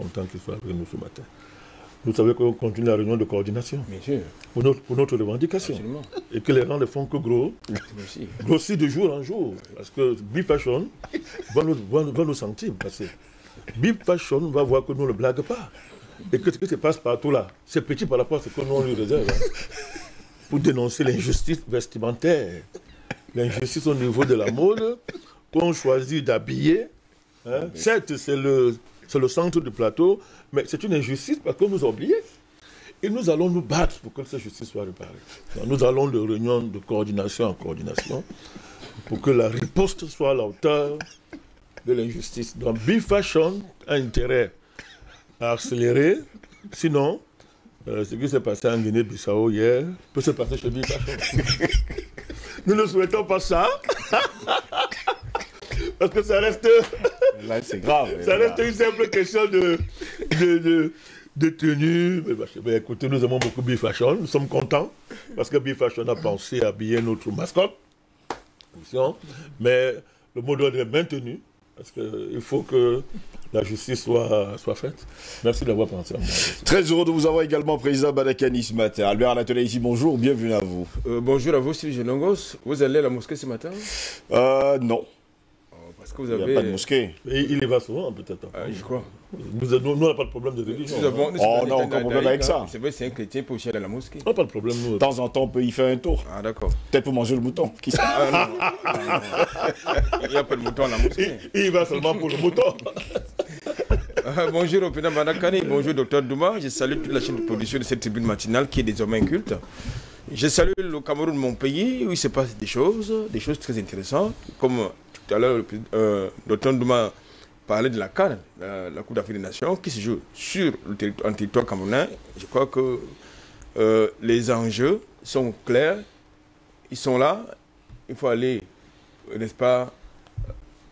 content qu'il soit avec nous ce matin. Vous savez qu'on continue la réunion de coordination. Bien sûr. Pour notre revendication. Absolument. Et que les rangs ne font que grossir de jour en jour. Parce que Bifashion va nous sentir passer. Bifashion va voir que nous ne le blaguons pas. Et que ce qui se passe partout là, c'est petit par rapport à ce que nous on lui réserve. Pour dénoncer l'injustice vestimentaire, l'injustice au niveau de la mode, qu'on choisit d'habiller. Certes, c'est le centre du plateau, mais c'est une injustice parce qu'on nous a oubliés. Et nous allons nous battre pour que cette justice soit réparée. Donc, nous allons de réunion de coordination en coordination pour que la riposte soit à la hauteur de l'injustice. Donc, Bifashion a intérêt à accélérer, sinon, ce qui s'est passé en Guinée-Bissau hier peut se passer chez Bifashion. Nous ne souhaitons pas ça. Parce que ça reste... Là, c'est grave. Ça reste une simple question de tenue. Mais écoutez, nous aimons beaucoup Bifashion. Nous sommes contents parce que Bifashion a pensé à habiller notre mascotte. Mais le mot d'ordre est maintenu parce qu'il faut que la justice soit faite. Merci d'avoir pensé à moi. Très heureux de vous avoir également, Président Badakani, ce matin. Albert Anatole ici, bonjour, bienvenue à vous. Bonjour à vous, Sylvie Genongos. Vous allez à la mosquée ce matin? Non. Parce que vous Il n'y a pas de mosquée. Et il y va souvent, peut-être. Je crois. Nous n'avons pas de problème de religion. On n'a aucun problème avec ça. C'est vrai, c'est un chrétien pour aller à la mosquée. On n'a pas de problème, nous. De temps en temps, on peut y faire un tour. Ah, d'accord. Peut-être pour manger le mouton. Qui sait? Il n'y a pas de mouton à la mosquée. Il va seulement pour le mouton. Bonjour au président Badakani, bonjour docteur Douma. Je salue toute la chaîne de production de cette tribune matinale qui est désormais inculte. Je salue le Cameroun, mon pays, où il se passe des choses très intéressantes. Comme tout à l'heure, le docteur Douma parlait de la CAN, la Coupe d'Afrique des Nations, qui se joue sur le territoire camerounais. Je crois que les enjeux sont clairs, ils sont là. Il faut aller, n'est-ce pas,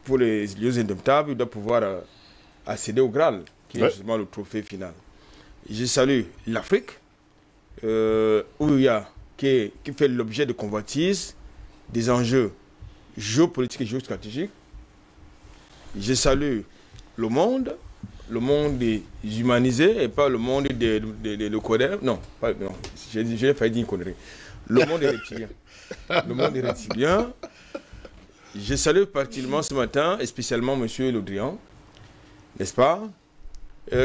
pour les lieux indomptables, il doit pouvoir accéder au Graal, qui est justement le trophée final. Je salue l'Afrique, où il y a, qui fait l'objet de convoitises, des enjeux géopolitiques et géostratégiques. Je salue le monde est humanisé et pas le monde de codeurs. Non, j'ai failli dire une connerie. Le monde est reptilien. Le monde est reptilien. Je salue particulièrement ce matin, et spécialement M. Le Drian, n'est-ce pas,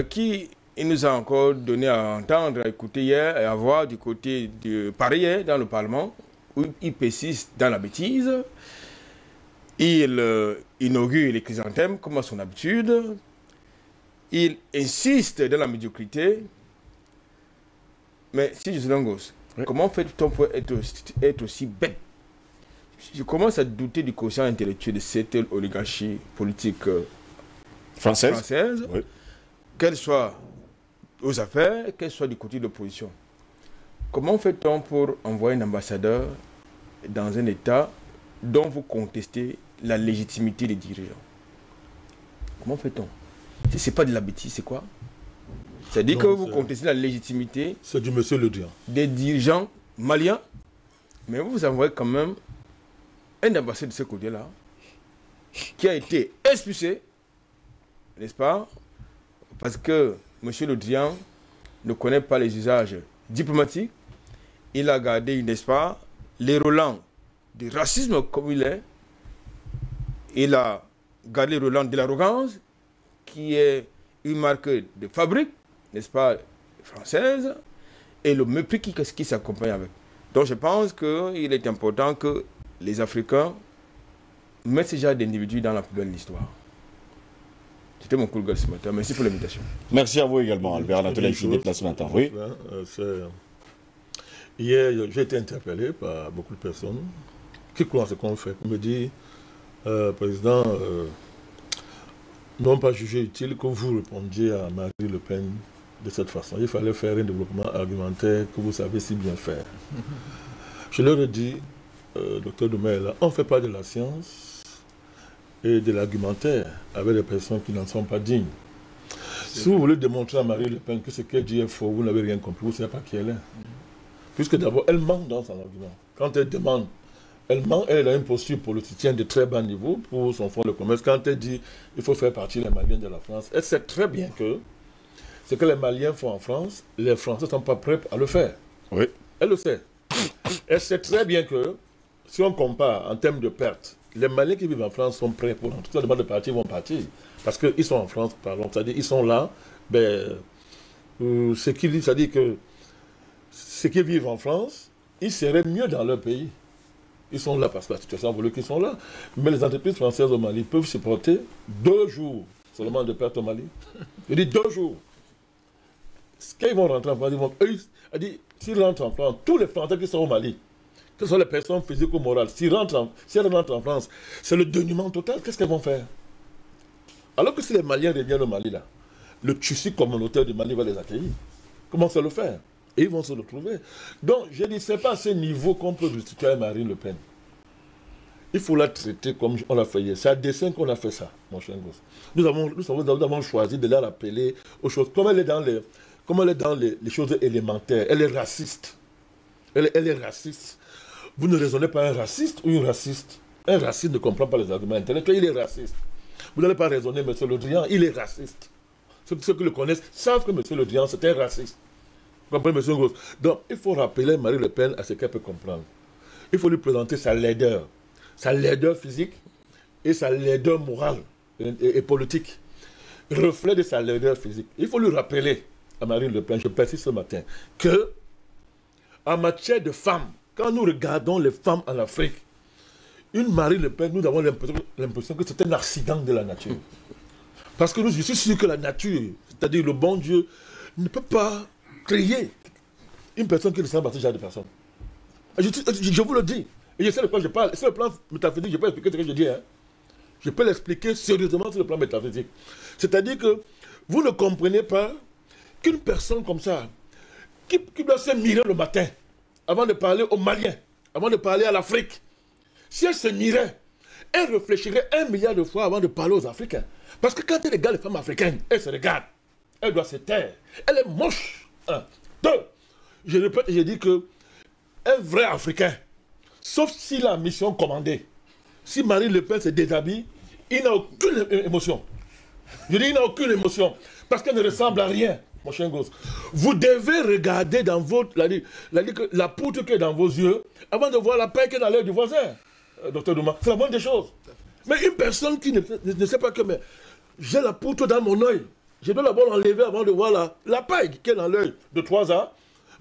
qui il nous a encore donné à entendre, à écouter hier et à voir du côté de Paris, dans le Parlement, où il persiste dans la bêtise. Il inaugure les chrysanthèmes comme à son habitude. Il insiste dans la médiocrité. Mais si je suis un gosse, comment fait-on pour être aussi bête? Je commence à douter du quotient intellectuel de cette oligarchie politique française, qu'elle soit aux affaires, qu'elle soit du côté de l'opposition. Comment fait-on pour envoyer un ambassadeur dans un État dont vous contestez la légitimité des dirigeants? Comment fait-on? Si ce n'est pas de la bêtise, c'est quoi? C'est-à-dire que vous contestez la légitimité du monsieur Le Drian, des dirigeants maliens, mais vous envoyez quand même un ambassadeur de ce côté-là qui a été expulsé, n'est-ce pas? Parce que M. Le Drian ne connaît pas les usages diplomatiques. Il a gardé, n'est-ce pas, les relents du racisme comme il est. Il a gardé les relents de l'arrogance, qui est une marque de fabrique, n'est-ce pas, française, et le mépris qui s'accompagne avec. Donc je pense qu'il est important que les Africains mettent ce genre d'individus dans la poubelle de l'histoire. C'était mon coup de gueule ce matin. Merci pour l'invitation. Merci à vous également, Albert Anatole, ici déplacé ce matin. Oui. Hier, j'ai été interpellé par beaucoup de personnes qui croient ce qu'on fait. On me dit, Président, n'ont pas jugé utile que vous répondiez à Marie Le Pen de cette façon. Il fallait faire un développement argumentaire que vous savez si bien faire. Je leur ai dit, docteur Doumel, on ne fait pas de la science et de l'argumentaire avec des personnes qui n'en sont pas dignes. Si vous voulez démontrer à Marie Le Pen que ce qu'elle dit est faux, vous n'avez rien compris, vous ne savez pas qui elle est. Puisque d'abord, elle ment dans son argument. Quand elle demande, elle ment, elle a une posture politicienne de très bas niveau pour son fonds de commerce. Quand elle dit qu'il faut faire partie des Maliens de la France, elle sait très bien que ce que les Maliens font en France, les Français ne sont pas prêts à le faire. Oui. Elle le sait. Elle sait très bien que, si on compare en termes de pertes, les Maliens qui vivent en France sont prêts pour toute la demande de partir, vont partir. Parce qu'ils sont en France, pardon, c'est-à-dire ils sont là, ce qu'ils disent, c'est-à-dire que ceux qui vivent en France, ils seraient mieux dans leur pays. Ils sont là parce que la situation a voulu qu'ils sont là. Mais les entreprises françaises au Mali peuvent supporter 2 jours seulement de pertes au Mali. Je dis 2 jours. Quand ils vont rentrer en France, s'ils rentrent en France, tous les Français qui sont au Mali, que ce soit les personnes physiques ou morales, si elles rentrent en France, c'est le dénuement total. Qu'est-ce qu'elles vont faire? Alors que si les Maliens reviennent au Mali, là, le tissu communautaire du Mali va les accueillir. Comment ça le faire? Et ils vont se retrouver. Donc, je dis, ce n'est pas à ce niveau qu'on peut restituer Marine Le Pen. Il faut la traiter comme on l'a fait hier. C'est à dessein qu'on a fait ça, mon cher gosse. Nous avons choisi de la rappeler aux choses. Comme elle est dans les choses élémentaires, elle est raciste. Elle est raciste. Vous ne raisonnez pas un raciste ou une raciste. Un raciste ne comprend pas les arguments intellectuels, il est raciste. Vous n'allez pas raisonner M. Le Drian, il est raciste. Ceux qui le connaissent savent que M. Le Drian, c'est un raciste. Vous comprenez, M. Gosse? Donc, il faut rappeler Marie Le Pen à ce qu'elle peut comprendre. Il faut lui présenter sa laideur physique et sa laideur morale et politique. Reflet de sa laideur physique. Il faut lui rappeler à Marie Le Pen, je persiste ce matin, que en matière de femmes, quand nous regardons les femmes en Afrique, une Marie Le Pen, nous avons l'impression que c'est un accident de la nature. Parce que je suis sûr que la nature, c'est-à-dire le bon Dieu, ne peut pas créer une personne qui ressemble à ce genre de personne. Je vous le dis. Et je sais de quoi je parle. Sur le plan métaphysique, je peux expliquer ce que je dis. Hein. Je peux l'expliquer sérieusement sur le plan métaphysique. C'est-à-dire que vous ne comprenez pas qu'une personne comme ça, qui doit se mirer le matin, avant de parler aux Maliens, avant de parler à l'Afrique, si elle se mirait, elle réfléchirait 1 milliard de fois avant de parler aux Africains. Parce que quand elle regarde les femmes africaines, elle se regarde. Elle doit se taire. Elle est moche. 1. 2. Je répète, je dis que un vrai Africain, sauf s'il a mission commandée, si Marie Le Pen se déshabille, il n'a aucune émotion. Je dis, il n'a aucune émotion. Parce qu'elle ne ressemble à rien, mon chien gosse. Vous devez regarder dans votre, la poutre qui est dans vos yeux, avant de voir la paille qui est dans l'œil du voisin, docteur Douma. C'est la moindre des choses. Mais une personne qui ne sait pas que j'ai la poutre dans mon œil, je dois d'abord l'enlever avant de voir la paille qui est dans l'œil de 3 ans.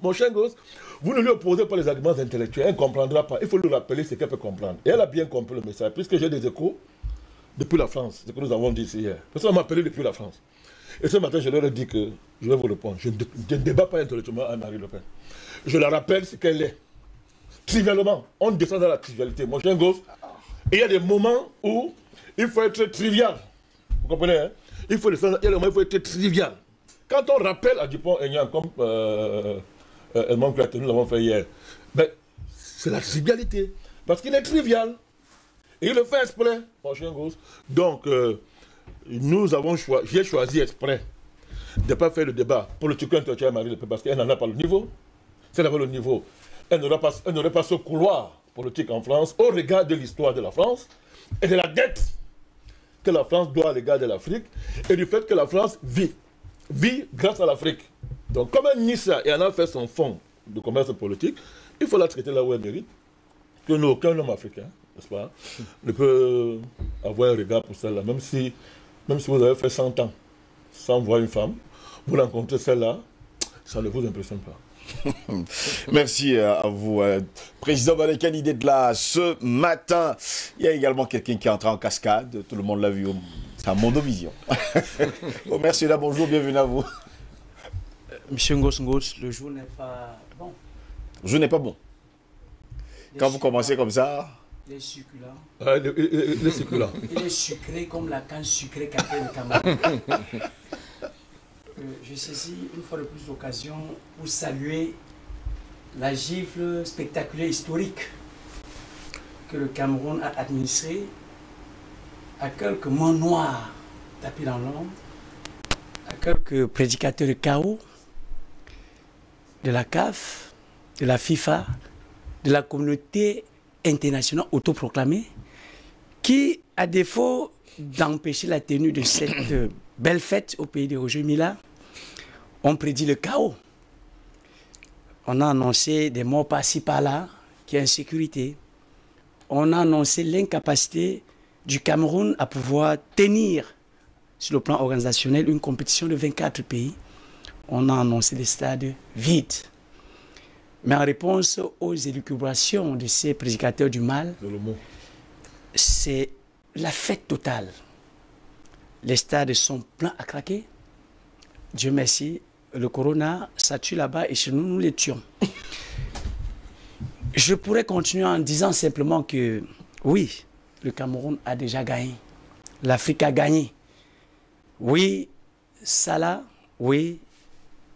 Mon chien gosse, vous ne lui opposez pas les arguments intellectuels, elle ne comprendra pas. Il faut lui rappeler ce qu'elle peut comprendre. Et elle a bien compris le message, puisque j'ai des échos depuis la France, ce que nous avons dit ici hier. Personne m'a appelé depuis la France. Et ce matin, je leur ai dit que je vais vous répondre. Je ne débat pas intellectuellement à Marie Le Pen. Je la rappelle ce qu'elle est. Trivialement, on descend dans la trivialité. Mon chien gosse, et il y a des moments où il faut être trivial. Vous comprenez, hein? Il y a des moments où il faut être trivial. Quand on rappelle à Dupont-Aignan, comme Edmond Clateux, nous l'avons fait hier, c'est la trivialité. Parce qu'il est trivial. Et il le fait exprès, mon chien gosse. Donc, j'ai choisi exprès de ne pas faire le débat politique intellectuel à Marie Le Pen parce qu'elle n'en a pas le niveau. Si elle avait le niveau, elle n'aurait pas ce couloir politique en France au regard de l'histoire de la France et de la dette que la France doit à l'égard de l'Afrique et du fait que la France vit grâce à l'Afrique. Donc, comme elle nie ça et en a fait son fonds de commerce politique, il faut la traiter là où elle mérite. Que nous, aucun homme africain, n'est-ce pas, ne peut avoir un regard pour celle-là. Même si vous avez fait 100 ans sans voir une femme, vous rencontrez celle-là, ça ne vous impressionne pas. Merci à vous. Président Balekani d'être là ce matin. Il y a également quelqu'un qui est entré en cascade. Tout le monde l'a vu. C'est un Mondovision. Oh, merci là, bonjour, bienvenue à vous. Monsieur Ngos, le jour n'est pas bon. Le jour n'est pas bon. Quand vous commencez comme ça. Il est succulent. Il est succulent. Il est sucré comme la canne sucrée qu'a fait le Cameroun. Je saisis une fois de plus l'occasion pour saluer la gifle spectaculaire historique que le Cameroun a administrée à quelques mains noires tapées dans l'ombre, à quelques prédicateurs de chaos, de la CAF, de la FIFA, de la communauté internationale autoproclamée, qui, à défaut d'empêcher la tenue de cette belle fête au pays de Roger Mila, On prédit le chaos. On a annoncé des morts par-ci par-là, qu'il y a insécurité. On a annoncé l'incapacité du Cameroun à pouvoir tenir, sur le plan organisationnel, une compétition de 24 pays. On a annoncé des stades vides. Mais en réponse aux élucubrations de ces prédicateurs du mal, c'est la fête totale. Les stades sont pleins à craquer. Dieu merci, le corona, ça tue là-bas et chez nous, nous les tuons. Je pourrais continuer en disant simplement que, oui, le Cameroun a déjà gagné. L'Afrique a gagné. Oui, Salah, oui,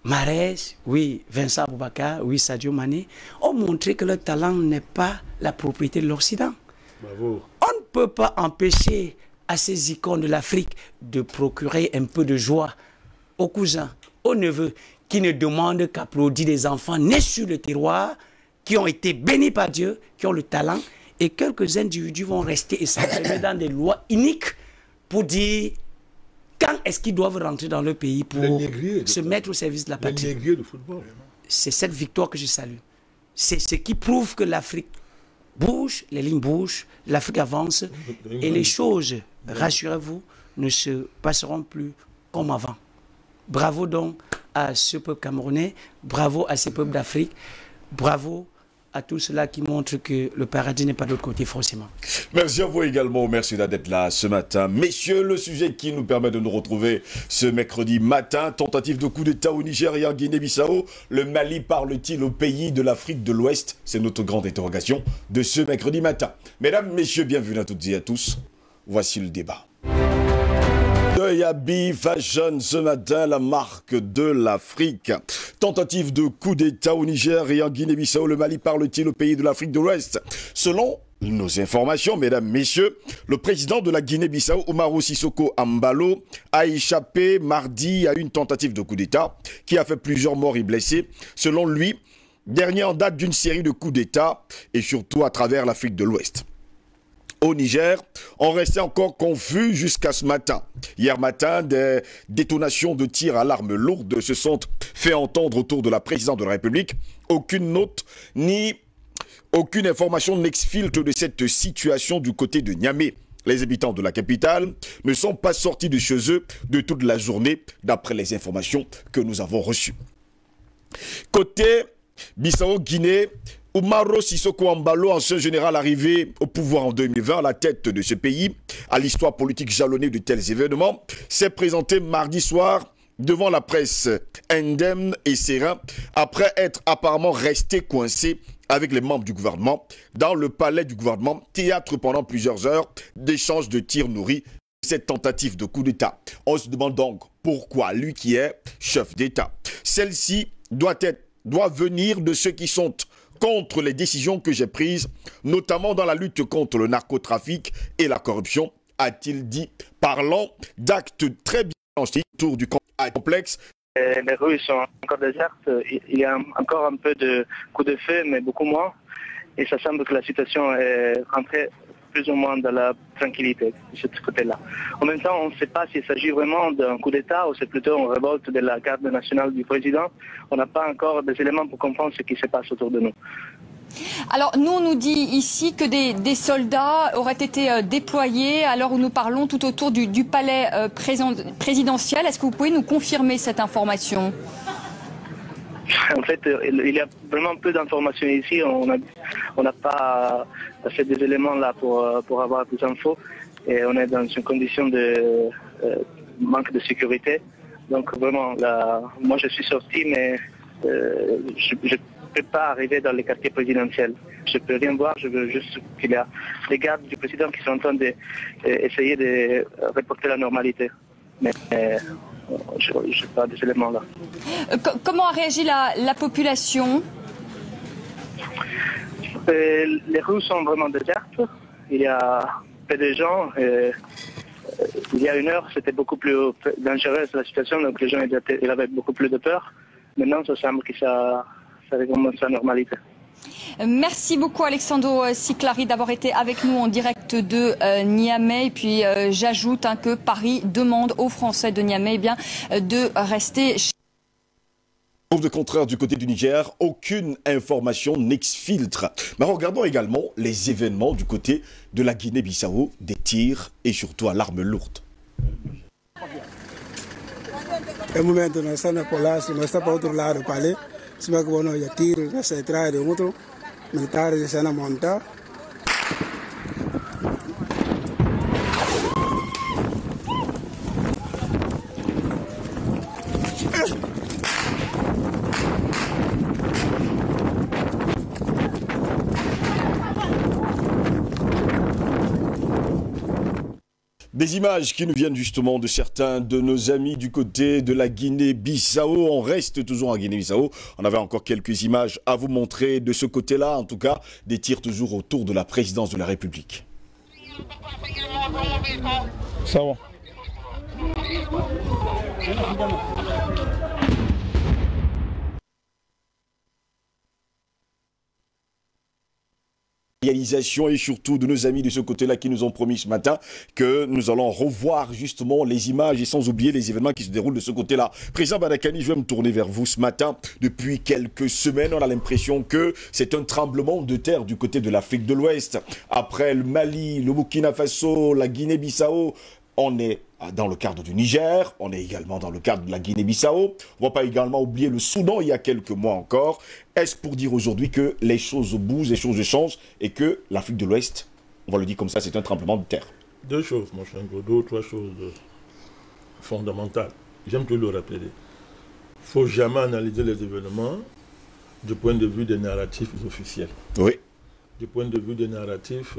Mahrez, oui, Vincent Aboubakar, oui, Sadio Mané, ont montré que leur talent n'est pas la propriété de l'Occident. Bravo. On ne peut pas empêcher à ces icônes de l'Afrique de procurer un peu de joie aux cousins, aux neveux, qui ne demandent qu'applaudir des enfants nés sur le terroir, qui ont été bénis par Dieu, qui ont le talent, et quelques individus vont rester et s'enfermer dans des lois iniques pour dire quand est-ce qu'ils doivent rentrer dans le pays pour se mettre au service de la patrie. C'est cette victoire que je salue. C'est ce qui prouve que l'Afrique bouge, les lignes bougent, l'Afrique avance, et les choses, rassurez-vous, ne se passeront plus comme avant. Bravo donc à ce peuple camerounais, bravo à ces peuples d'Afrique, bravo à tout cela qui montre que le paradis n'est pas de l'autre côté forcément. Merci à vous également, merci d'être là ce matin. Messieurs, le sujet qui nous permet de nous retrouver ce mercredi matin, tentative de coup d'État au Niger et en Guinée-Bissau, le Mali parle-t-il au pays de l'Afrique de l'Ouest? C'est notre grande interrogation de ce mercredi matin. Mesdames, messieurs, bienvenue à toutes et à tous. Voici le débat. Yabi Fashion ce matin, la marque de l'Afrique. Tentative de coup d'État au Niger et en Guinée-Bissau, le Mali parle-t-il au pays de l'Afrique de l'Ouest? Selon nos informations, mesdames, messieurs, le président de la Guinée-Bissau, Umaro Sissoko Embalo, a échappé mardi à une tentative de coup d'État qui a fait plusieurs morts et blessés. Selon lui, dernier en date d'une série de coups d'État et surtout à travers l'Afrique de l'Ouest. Au Niger, on restait encore confus jusqu'à ce matin. Hier matin, des détonations de tirs à l'arme lourde se sont fait entendre autour de la présidente de la République. Aucune note ni aucune information n'exfiltre de cette situation du côté de Niamey. Les habitants de la capitale ne sont pas sortis de chez eux de toute la journée, d'après les informations que nous avons reçues. Côté Bissau-Guinée, Umaro Sissoko Embalo, ancien général arrivé au pouvoir en 2020 à la tête de ce pays, à l'histoire politique jalonnée de tels événements, s'est présenté mardi soir devant la presse indemne et serein après être apparemment resté coincé avec les membres du gouvernement dans le palais du gouvernement, théâtre pendant plusieurs heures d'échanges de tirs nourris. Cette tentative de coup d'État. On se demande donc pourquoi lui qui est chef d'État. Celle-ci doit venir de ceux qui sont contre les décisions que j'ai prises, notamment dans la lutte contre le narcotrafic et la corruption, a-t-il dit, parlant d'actes très bien autour du complexe. Les rues sont encore désertes, il y a encore un peu de coups de feu, mais beaucoup moins. Et ça semble que la situation est rentrée plus ou moins dans la tranquillité de ce côté-là. En même temps, on ne sait pas s'il s'agit vraiment d'un coup d'État ou c'est plutôt une révolte de la garde nationale du président. On n'a pas encore des éléments pour comprendre ce qui se passe autour de nous. Alors, nous, on nous dit ici que des soldats auraient été déployés à l'heure où nous parlons tout autour du palais présidentiel. Est-ce que vous pouvez nous confirmer cette information ? En fait, il y a vraiment peu d'informations ici. On n'a pas assez des éléments là pour avoir plus d'infos. Et on est dans une condition de manque de sécurité. Donc vraiment, là, moi je suis sorti, mais je ne peux pas arriver dans les quartiers présidentiels. Je ne peux rien voir. Je veux juste qu'il y a des gardes du président qui sont en train d'essayer de reporter la normalité. Mais je n'ai pas des éléments là. Comment a réagi la population ? Les rues sont vraiment désertes. Il y a peu de gens. Il y a une heure, c'était beaucoup plus dangereux la situation, donc les gens ils avaient beaucoup plus de peur. Maintenant, ça semble que ça recommence à la normalité. Merci beaucoup Alexandro Siclari d'avoir été avec nous en direct de Niamey. Et puis j'ajoute que Paris demande aux Français de Niamey de rester chez de contraire du côté du Niger, aucune information n'exfiltre. Mais regardons également les événements du côté de la Guinée-Bissau, des tirs et surtout à l'arme lourde. El momento no está por la, si no está para otro lado del palais, si me acuerdo ya tiro, ya se trae de otro, militares ya se han montado. Des images qui nous viennent justement de certains de nos amis du côté de la Guinée-Bissau. On reste toujours en Guinée-Bissau. On avait encore quelques images à vous montrer de ce côté-là. En tout cas, des tirs toujours autour de la présidence de la République. Ça va. Réalisation et surtout de nos amis de ce côté-là qui nous ont promis ce matin que nous allons revoir justement les images et sans oublier les événements qui se déroulent de ce côté-là. Président Badakani, je vais me tourner vers vous ce matin. Depuis quelques semaines, on a l'impression que c'est un tremblement de terre du côté de l'Afrique de l'Ouest. Après le Mali, le Burkina Faso, la Guinée-Bissau, on est dans le cadre du Niger, on est également dans le cadre de la Guinée-Bissau. On ne va pas également oublier le Soudan il y a quelques mois encore. Est-ce pour dire aujourd'hui que les choses bougent, les choses changent et que l'Afrique de l'Ouest, on va le dire comme ça, c'est un tremblement de terre? Deux choses, mon cher, deux ou trois choses fondamentales. J'aime toujours le rappeler. Il ne faut jamais analyser les événements du point de vue des narratifs officiels. Oui. Du point de vue des narratifs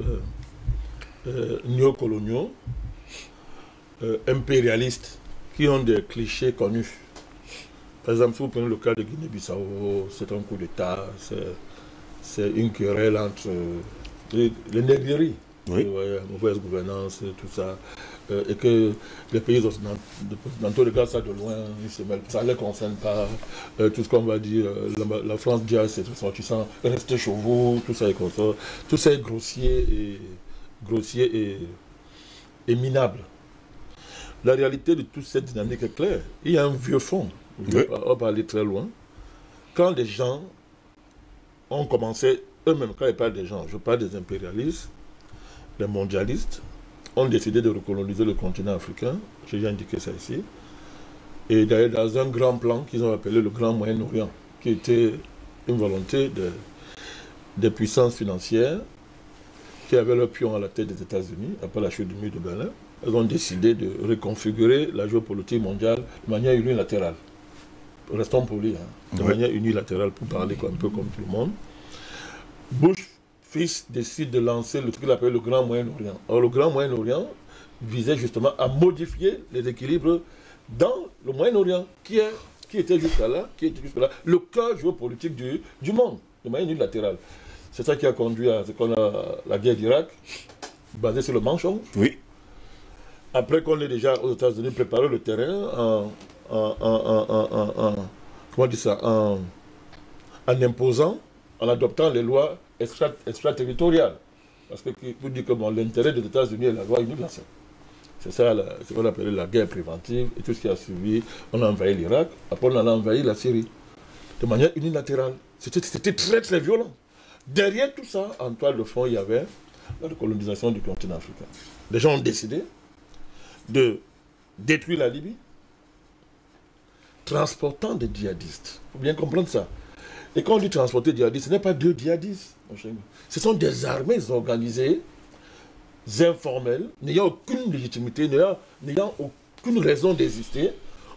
néocoloniaux, impérialistes, qui ont des clichés connus. Par exemple, si vous prenez le cas de Guinée-Bissau, c'est un coup d'État, c'est une querelle entre les négreries, oui. Mauvaise gouvernance, tout ça, et que les pays occidentaux, dans tous les cas, ça de loin, ça ne les concerne pas. Tout ce qu'on va dire, la France dit à ses ressortissants, restez chez vous, tout ça est comme ça. Tout ça est grossier et minable. La réalité de toute cette dynamique est claire. Il y a un vieux fond. On va aller très loin. Quand les gens ont commencé, eux-mêmes, quand je parle des gens, je parle des impérialistes, les mondialistes, ont décidé de recoloniser le continent africain. J'ai déjà indiqué ça ici. Et d'ailleurs, dans un grand plan qu'ils ont appelé le Grand Moyen-Orient, qui était une volonté des puissances financières qui avaient leur pion à la tête des États-Unis après la chute du mur de Berlin. Elles ont décidé de reconfigurer la géopolitique mondiale de manière unilatérale. Restons polis, de manière unilatérale pour parler un peu comme tout le monde. Bush, fils, décide de lancer le truc qu'il appelle le Grand Moyen-Orient. Alors le Grand Moyen-Orient visait justement à modifier les équilibres dans le Moyen-Orient, qui était jusqu'à là, le cœur géopolitique du monde, de manière unilatérale. C'est ça qui a conduit à ce qu'on a la guerre d'Irak, basée sur le mensonge. Oui. Après qu'on ait déjà aux États-Unis préparé le terrain en imposant, en adoptant les lois extraterritoriales. Parce que pour dire que bon, l'intérêt des États-Unis est la loi universelle. C'est ça ce qu'on appelait la guerre préventive et tout ce qui a suivi. On a envahi l'Irak, après on a envahi la Syrie. De manière unilatérale. C'était très très violent. Derrière tout ça, en toile de fond, il y avait la colonisation du continent africain. Les gens ont décidé de détruire la Libye, transportant des djihadistes. Il faut bien comprendre ça. Et quand on dit transporter des djihadistes, ce n'est pas deux djihadistes. Ce sont des armées organisées, informelles, n'ayant aucune légitimité, n'ayant aucune raison d'exister,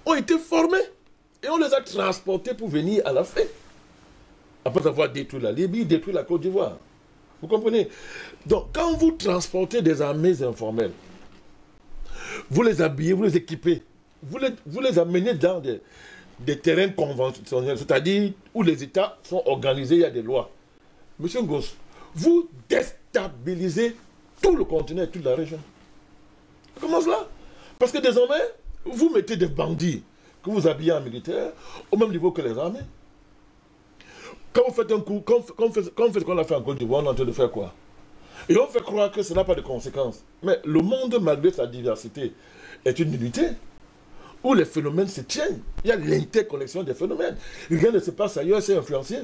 ont été formées. Et on les a transportés pour venir à l'Afrique. Après avoir détruit la Libye, détruit la Côte d'Ivoire. Vous comprenez? Donc, quand vous transportez des armées informelles, vous les habillez, vous les équipez, vous les amenez dans des terrains conventionnels, c'est-à-dire où les États sont organisés, il y a des lois. Monsieur Ngoz, vous déstabilisez tout le continent et toute la région. Comment cela? Parce que désormais, vous mettez des bandits que vous habillez en militaire au même niveau que les armées. Quand vous faites un coup, quand on fait ce qu'on a fait en Côte d'Ivoire, on est en train de faire quoi? Et on fait croire que ça n'a pas de conséquences. Mais le monde, malgré sa diversité, est une unité. où les phénomènes se tiennent. Il y a l'interconnexion des phénomènes. Rien ne se passe ailleurs, c'est influencé.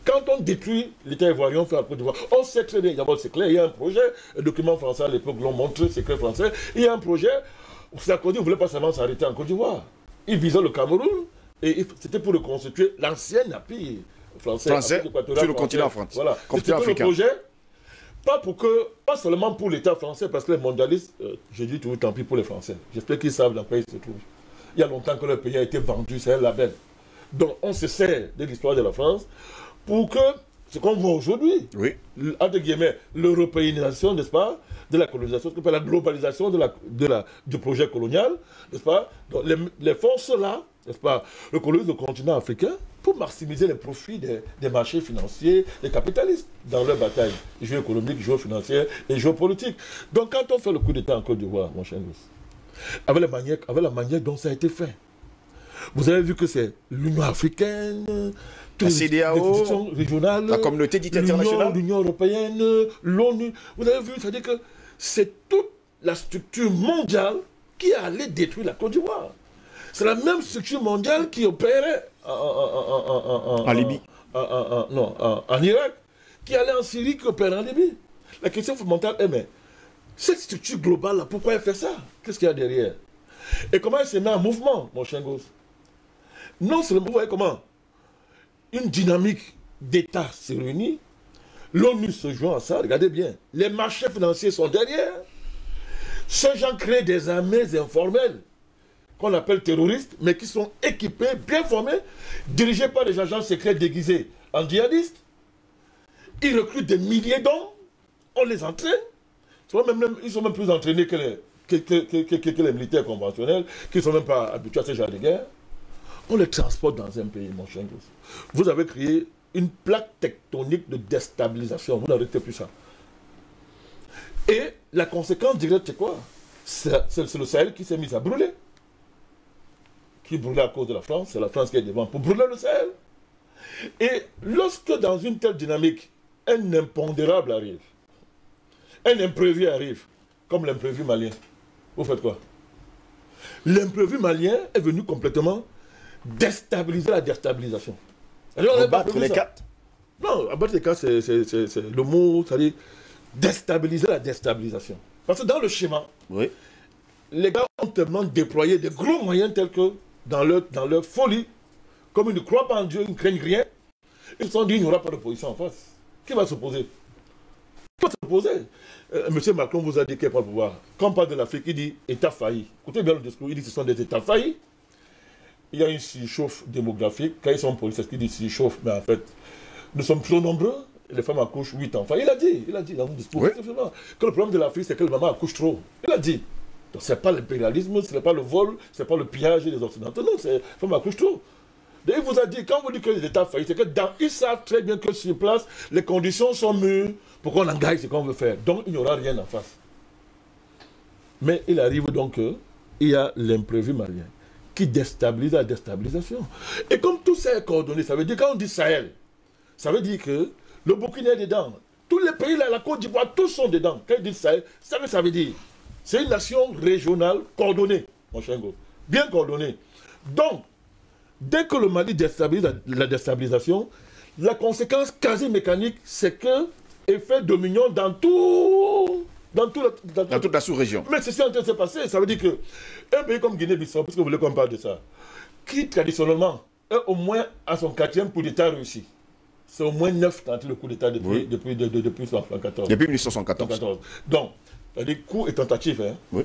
Quand on détruit l'État ivoirien, on fait la Côte d'Ivoire. On sait très bien, d'abord c'est clair, il y a un projet, un document français à l'époque l'ont montré, c'est clair français, il y a un projet, Sarkozy ne voulait pas seulement s'arrêter en Côte d'Ivoire. Il visait le Cameroun, et c'était pour reconstituer l'ancien appui français sur le continent français. Voilà. C'était le projet, pas seulement pour l'État français, parce que les mondialistes, j'ai dit tout, tant pis pour les Français. J'espère qu'ils savent dans quoi ils se trouvent. Il y a longtemps que le pays a été vendu, c'est un label. Donc on se sert de l'histoire de la France pour que, ce qu'on voit aujourd'hui, oui, entre guillemets, l'européanisation, n'est-ce pas, de la colonisation, ce qu'on appelle la globalisation du projet colonial, n'est-ce pas. Donc les forces-là, n'est-ce pas, colonisent le continent africain pour maximiser les profits des marchés financiers, des capitalistes, dans leur bataille géoéconomique, géofinancière et géopolitique. Donc quand on fait le coup d'État en Côte d'Ivoire, mon cher Louis, avec la manière dont ça a été fait, vous avez vu que c'est l'Union africaine, la CEDEAO, les institutions régionales, la communauté dite internationale, l'Union européenne, l'ONU. Vous avez vu, c'est-à-dire que c'est toute la structure mondiale qui allait détruire la Côte d'Ivoire. C'est la même structure mondiale qui opérait en Libye. En Irak, qui allait en Syrie, qui opérait en Libye. La question fondamentale est, mais cette structure globale-là, pourquoi elle fait ça? Qu'est-ce qu'il y a derrière? Et comment elle se met en mouvement, mon cher gosse? Non seulement, vous voyez comment une dynamique d'État se réunit, l'ONU se joint à ça, regardez bien, les marchés financiers sont derrière. Ces gens créent des armées informelles, qu'on appelle terroristes, mais qui sont équipés, bien formés, dirigés par des agents secrets déguisés en djihadistes. Ils recrutent des milliers d'hommes, on les entraîne. Ils sont même plus entraînés que les militaires conventionnels, qui ne sont même pas habitués à ces genres de guerre. On les transporte dans un pays, mon cher. Vous avez créé une plaque tectonique de déstabilisation. Vous n'arrêtez plus ça. Et la conséquence directe, c'est quoi? C'est le Sahel qui s'est mis à brûler. Qui brûlait à cause de la France. C'est la France qui est devant pour brûler le Sahel. Et lorsque dans une telle dynamique, un impondérable arrive, un imprévu arrive, comme l'imprévu malien, vous faites quoi? L'imprévu malien est venu complètement déstabiliser la déstabilisation. Abattre les quatre? Non, abattre les quatre, c'est le mot, c'est-à-dire déstabiliser la déstabilisation. Parce que dans le schéma, oui, les gars ont tellement déployé des gros moyens tels que, dans leur folie, comme ils ne croient pas en Dieu, ils ne craignent rien, ils se sont dit qu'il n'y aura pas d'opposition en face. Qui va s'opposer? Qui va s'opposer? Monsieur Macron vous a dit qu'il n'y a pas le pouvoir. Quand on parle de l'Afrique, il dit État failli. Écoutez bien le discours, il dit que ce sont des États faillis. Il y a une surchauffe démographique. Quand ils sont policiers, c'est ce qu'il dit surchauffe, mais en fait, nous sommes trop nombreux. Les femmes accouchent 8 enfants. Il a dit dans son discours, oui, que le problème de l'Afrique, c'est que les mamans accouchent trop. Il a dit. Donc ce n'est pas l'impérialisme, ce n'est pas le vol, ce n'est pas le pillage des Occidentaux. Non, c'est les femmes accouchent trop. Et il vous a dit, quand vous dites que les États faillis, c'est que ils savent très bien que sur place, les conditions sont mûres pour qu'on engage ce qu'on veut faire. Donc il n'y aura rien en face. Mais il arrive donc il y a l'imprévu malien qui déstabilise la déstabilisation. Et comme tout ça est coordonné, ça veut dire, quand on dit Sahel, ça veut dire que le Burkina est dedans. Tous les pays, là, la Côte d'Ivoire, tous sont dedans. Quand ils disent Sahel, ça veut dire, c'est une nation régionale coordonnée, mon cher Ngo. Bien coordonnée. Donc, dès que le Mali déstabilise la déstabilisation, la conséquence quasi mécanique, c'est que effet dominion dans toute la sous-région. Mais c'est ce qui est en train de se passer. Ça veut dire que un pays comme Guinée-Bissau, puisque vous voulez qu'on parle de ça, qui traditionnellement est au moins à son 4e coup d'État réussi. C'est au moins 9 tentatives de coup d'État depuis 1974. Depuis 1914. Donc, des coups et tentatives. Hein. Oui.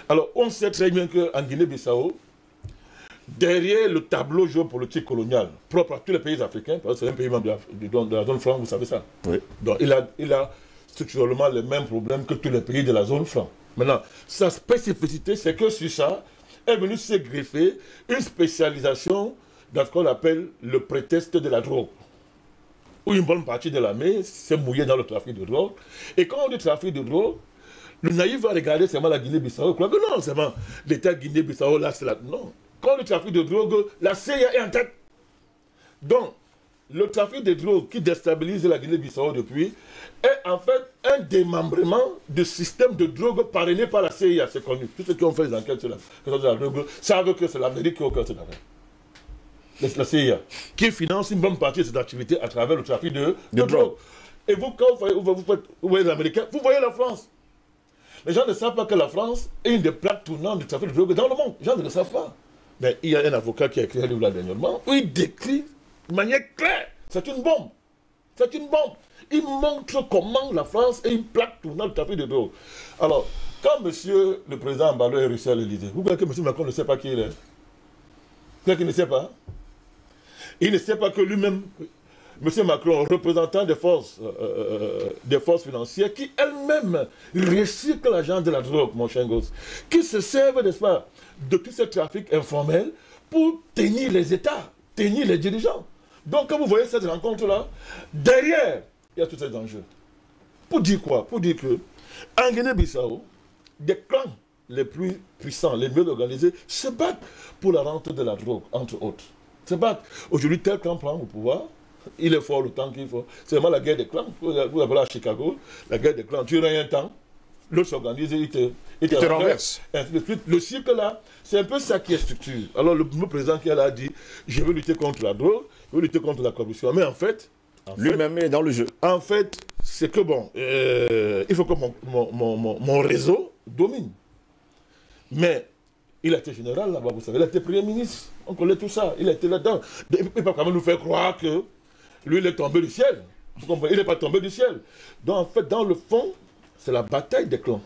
Alors, on sait très bien qu'en Guinée-Bissau, derrière le tableau géopolitique colonial, propre à tous les pays africains, parce que c'est un pays membre de la zone franc, vous savez ça. Oui. Donc, il a structurellement les mêmes problèmes que tous les pays de la zone franc. Maintenant, sa spécificité, c'est que sur ça, est venue se greffer une spécialisation dans ce qu'on appelle le prétexte de la drogue. Où une bonne partie de l'armée s'est mouillée dans le trafic de drogue. Et quand on dit trafic de drogue, le naïf va regarder seulement la Guinée-Bissau. Que non, seulement l'État Guinée-Bissau, là, c'est là. Non. Quand le trafic de drogue, la CIA est en tête. Donc, le trafic de drogue qui déstabilise la Guinée-Bissau depuis est en fait un démembrement du système de drogue parrainé par la CIA, c'est connu. Tous ceux qui ont fait les enquêtes sur la drogue savent que c'est l'Amérique qui est au cœur de cette affaire. La CIA, qui finance une bonne partie de cette activité à travers le trafic de drogue. Et vous, quand vous voyez les Américains, vous voyez la France. Les gens ne savent pas que la France est une des plaques tournantes du trafic de drogue dans le monde. Les gens ne le savent pas. Mais il y a un avocat qui a écrit un livre là dernièrement où il décrit de manière claire. C'est une bombe. C'est une bombe. Il montre comment la France est une plaque tournante du trafic de drogue. Alors, quand monsieur le président Mbalo est réussi à l'Élysée, vous voyez que monsieur Macron ne sait pas qui il est. Vous voyez qu'il ne sait pas. Il ne sait pas que lui-même, monsieur Macron, représentant des forces financières, qui elles-mêmes recyclent l'argent de la drogue, mon cher gosse, qui se servent, n'est-ce pas, de tout ce trafic informel pour tenir les États, tenir les dirigeants. Donc, quand vous voyez cette rencontre-là, derrière, il y a tous ces enjeux. Pour dire quoi? Pour dire que, en Guinée-Bissau, des clans les plus puissants, les mieux organisés, se battent pour la rente de la drogue, entre autres. Se battent. Aujourd'hui, tel clan prend au pouvoir, il est fort le temps qu'il faut. C'est vraiment la guerre des clans. Vous avez à Chicago, la guerre des clans. Tu as un temps, l'autre s'organise, il te renverse. Le cycle là, c'est un peu ça qui est structure. Alors le président qui a dit, je veux lutter contre la drogue, je veux lutter contre la corruption. Mais en fait lui-même est dans le jeu. En fait, c'est que bon, il faut que mon réseau domine. Mais il a été général là-bas, vous savez, il a été premier ministre. On connaît tout ça, il a été là-dedans. Il ne peut pas quand même nous faire croire que lui, il est tombé du ciel. Vous comprenez? Il n'est pas tombé du ciel. Donc, en fait, dans le fond, c'est la bataille des clans.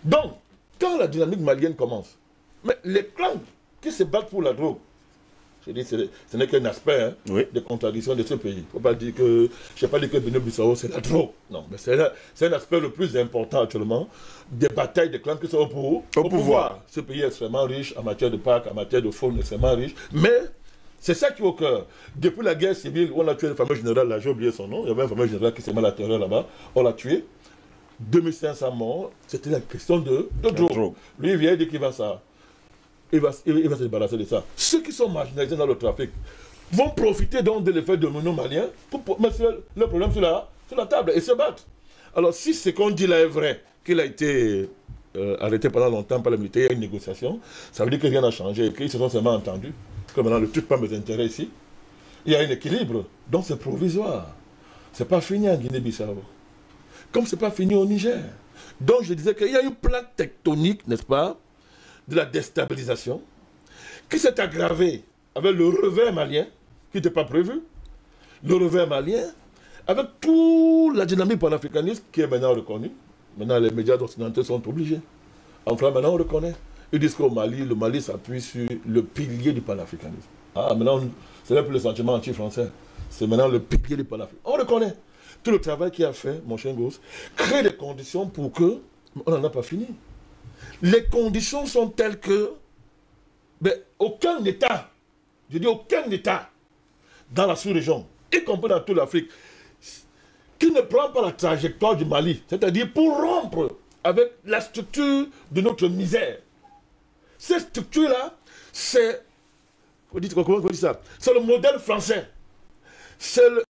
Donc, quand la dynamique malienne commence, mais les clans qui se battent pour la drogue, je dis, ce n'est qu'un aspect de contradiction de ce pays. Il ne faut pas dire que, je n'ai pas dit que Guinée-Bissau, c'est la drogue. Non, mais c'est un aspect le plus important actuellement des batailles des clans qui sont au pouvoir. Ce pays est extrêmement riche en matière de parcs, en matière de faune, extrêmement riche. Mais c'est ça qui est au cœur. Depuis la guerre civile, on a tué le fameux général, là, j'ai oublié son nom, il y avait un fameux général qui s'est mis à la terreur là-bas, on l'a tué. 2500 morts, c'était la question de drogue. Lui, il vient dire qu'il va ça. Il va se débarrasser de ça. Ceux qui sont marginalisés dans le trafic vont profiter donc de l'effet domino malien pour mettre le problème sur la table et se battre. Alors, si ce qu'on dit là est vrai, qu'il a été arrêté pendant longtemps par les militaires, il y a une négociation, ça veut dire que rien n'a changé, qu'ils se sont seulement entendus, que maintenant ne tue pas mes intérêts ici. Il y a un équilibre, donc c'est provisoire. C'est pas fini en Guinée-Bissau. Comme c'est pas fini au Niger. Donc je disais qu'il y a une plaque tectonique, n'est-ce pas, de la déstabilisation, qui s'est aggravée avec le revers malien, qui n'était pas prévu, le revers malien, avec toute la dynamique panafricaniste qui est maintenant reconnue. Maintenant, les médias occidentaux sont obligés. Enfin, maintenant, on reconnaît. Ils disent qu'au Mali, le Mali s'appuie sur le pilier du panafricanisme. Ah, maintenant, ce n'est plus le sentiment anti-français. C'est maintenant le pilier du panafricanisme. On reconnaît. Tout le travail qu'il a fait, mon cher Gosse, crée des conditions pour que... On n'en a pas fini. Les conditions sont telles que aucun État, je dis aucun État dans la sous-région, y compris dans toute l'Afrique, qui ne prend pas la trajectoire du Mali, c'est-à-dire pour rompre avec la structure de notre misère. Cette structure-là, c'est... Comment on dit ça? C'est le modèle français.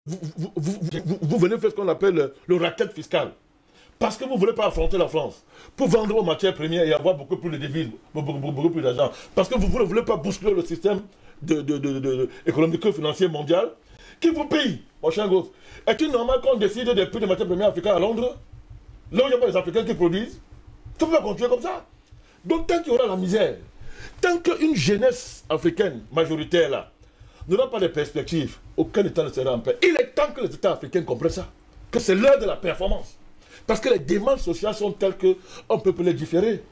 Vous venez faire ce qu'on appelle le racket fiscal. Parce que vous ne voulez pas affronter la France. Pour vendre vos matières premières et avoir beaucoup plus de devises, beaucoup plus d'argent. Parce que vous ne voulez pas bousculer le système économico-financier mondial qui vous paye, mon cher gosse. Est-il normal qu'on décide des prix de matières premières africaines à Londres? Là où il n'y a pas les Africains qui produisent? Ça peut pas continuer comme ça. Donc tant qu'il y aura la misère, tant qu'une jeunesse africaine majoritaire là n'aura pas de perspectives, aucun État ne sera en paix. Il est temps que les États africains comprennent ça. Que c'est l'heure de la performance. Parce que les demandes sociales sont telles qu'on ne peut pas les différer.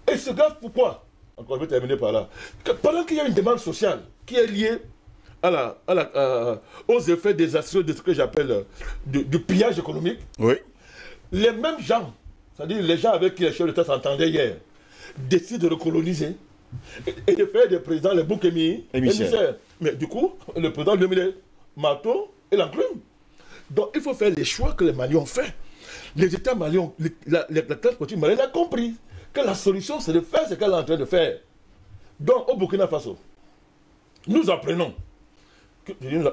Et c'est grave pourquoi? Encore, je vais terminer par là. Que pendant qu'il y a une demande sociale qui est liée aux effets désastreux de ce que j'appelle du pillage économique, les mêmes gens, c'est-à-dire les gens avec qui les chefs d'État s'entendaient hier, décident de recoloniser et de faire des présidents les boucs émissaires. Mais du coup, le président lui met les marteaux et l'enclume. Donc il faut faire les choix que les Maliens ont fait. Les États maliens, la classe politique malienne a compris que la solution c'est de faire ce qu'elle est en train de faire. Donc au Burkina Faso, nous apprenons,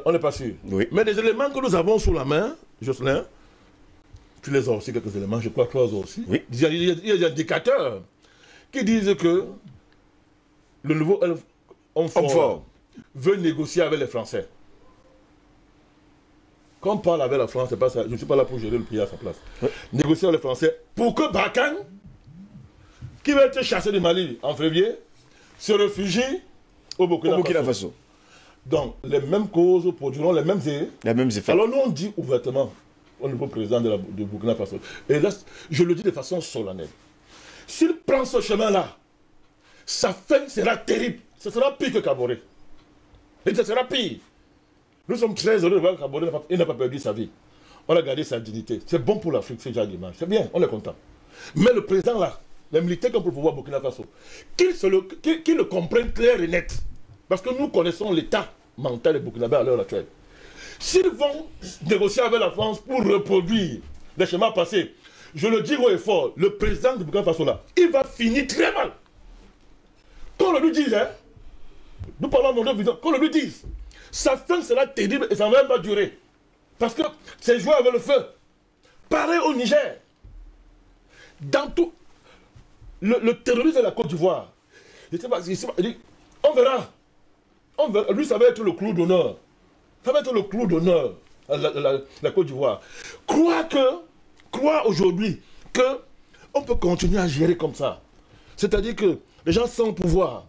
on n'est pas sûr, mais des éléments que nous avons sous la main, Jocelyn, tu les as aussi quelques éléments, je crois 3 aussi. Oui. Il y a des indicateurs qui disent que le nouveau homme fort veut négocier avec les Français. Quand on parle avec la France, c'est pas ça. Je ne suis pas là pour gérer le pays à sa place. Oui. Négocier avec les Français pour que Barkhane, qui va être chassé du Mali en février, se réfugie au Burkina Faso. Donc, les mêmes causes produiront les mêmes effets. Alors, nous, on dit ouvertement au nouveau président de Burkina Faso, et là, je le dis de façon solennelle, s'il prend ce chemin-là, sa fin sera terrible. Ce sera pire que Kaboré. Et ce sera pire. Nous sommes très heureux de voir que Kaboré n'a pas perdu sa vie. On a gardé sa dignité. C'est bon pour l'Afrique, c'est déjà l'image. C'est bien, on est content. Mais le président là, les militaires qui ont pour le pouvoir Burkina Faso, qu'ils le comprennent clair et net. Parce que nous connaissons l'état mental des Burkinabés à l'heure actuelle. S'ils vont négocier avec la France pour reproduire les schémas passés, je le dis haut et fort, le président de Burkina Faso là, il va finir très mal. Qu'on le lui dise, hein, nous parlons de nos visions, qu'on le lui dise. Sa fin sera terrible et ça ne va même pas durer. Parce que c'est jouer avec le feu. Pareil au Niger. Dans tout. Le terrorisme de la Côte d'Ivoire. On verra. Lui, ça va être le clou d'honneur. Ça va être le clou d'honneur, la Côte d'Ivoire. Crois aujourd'hui qu'on peut continuer à gérer comme ça. C'est-à-dire que les gens sans pouvoir,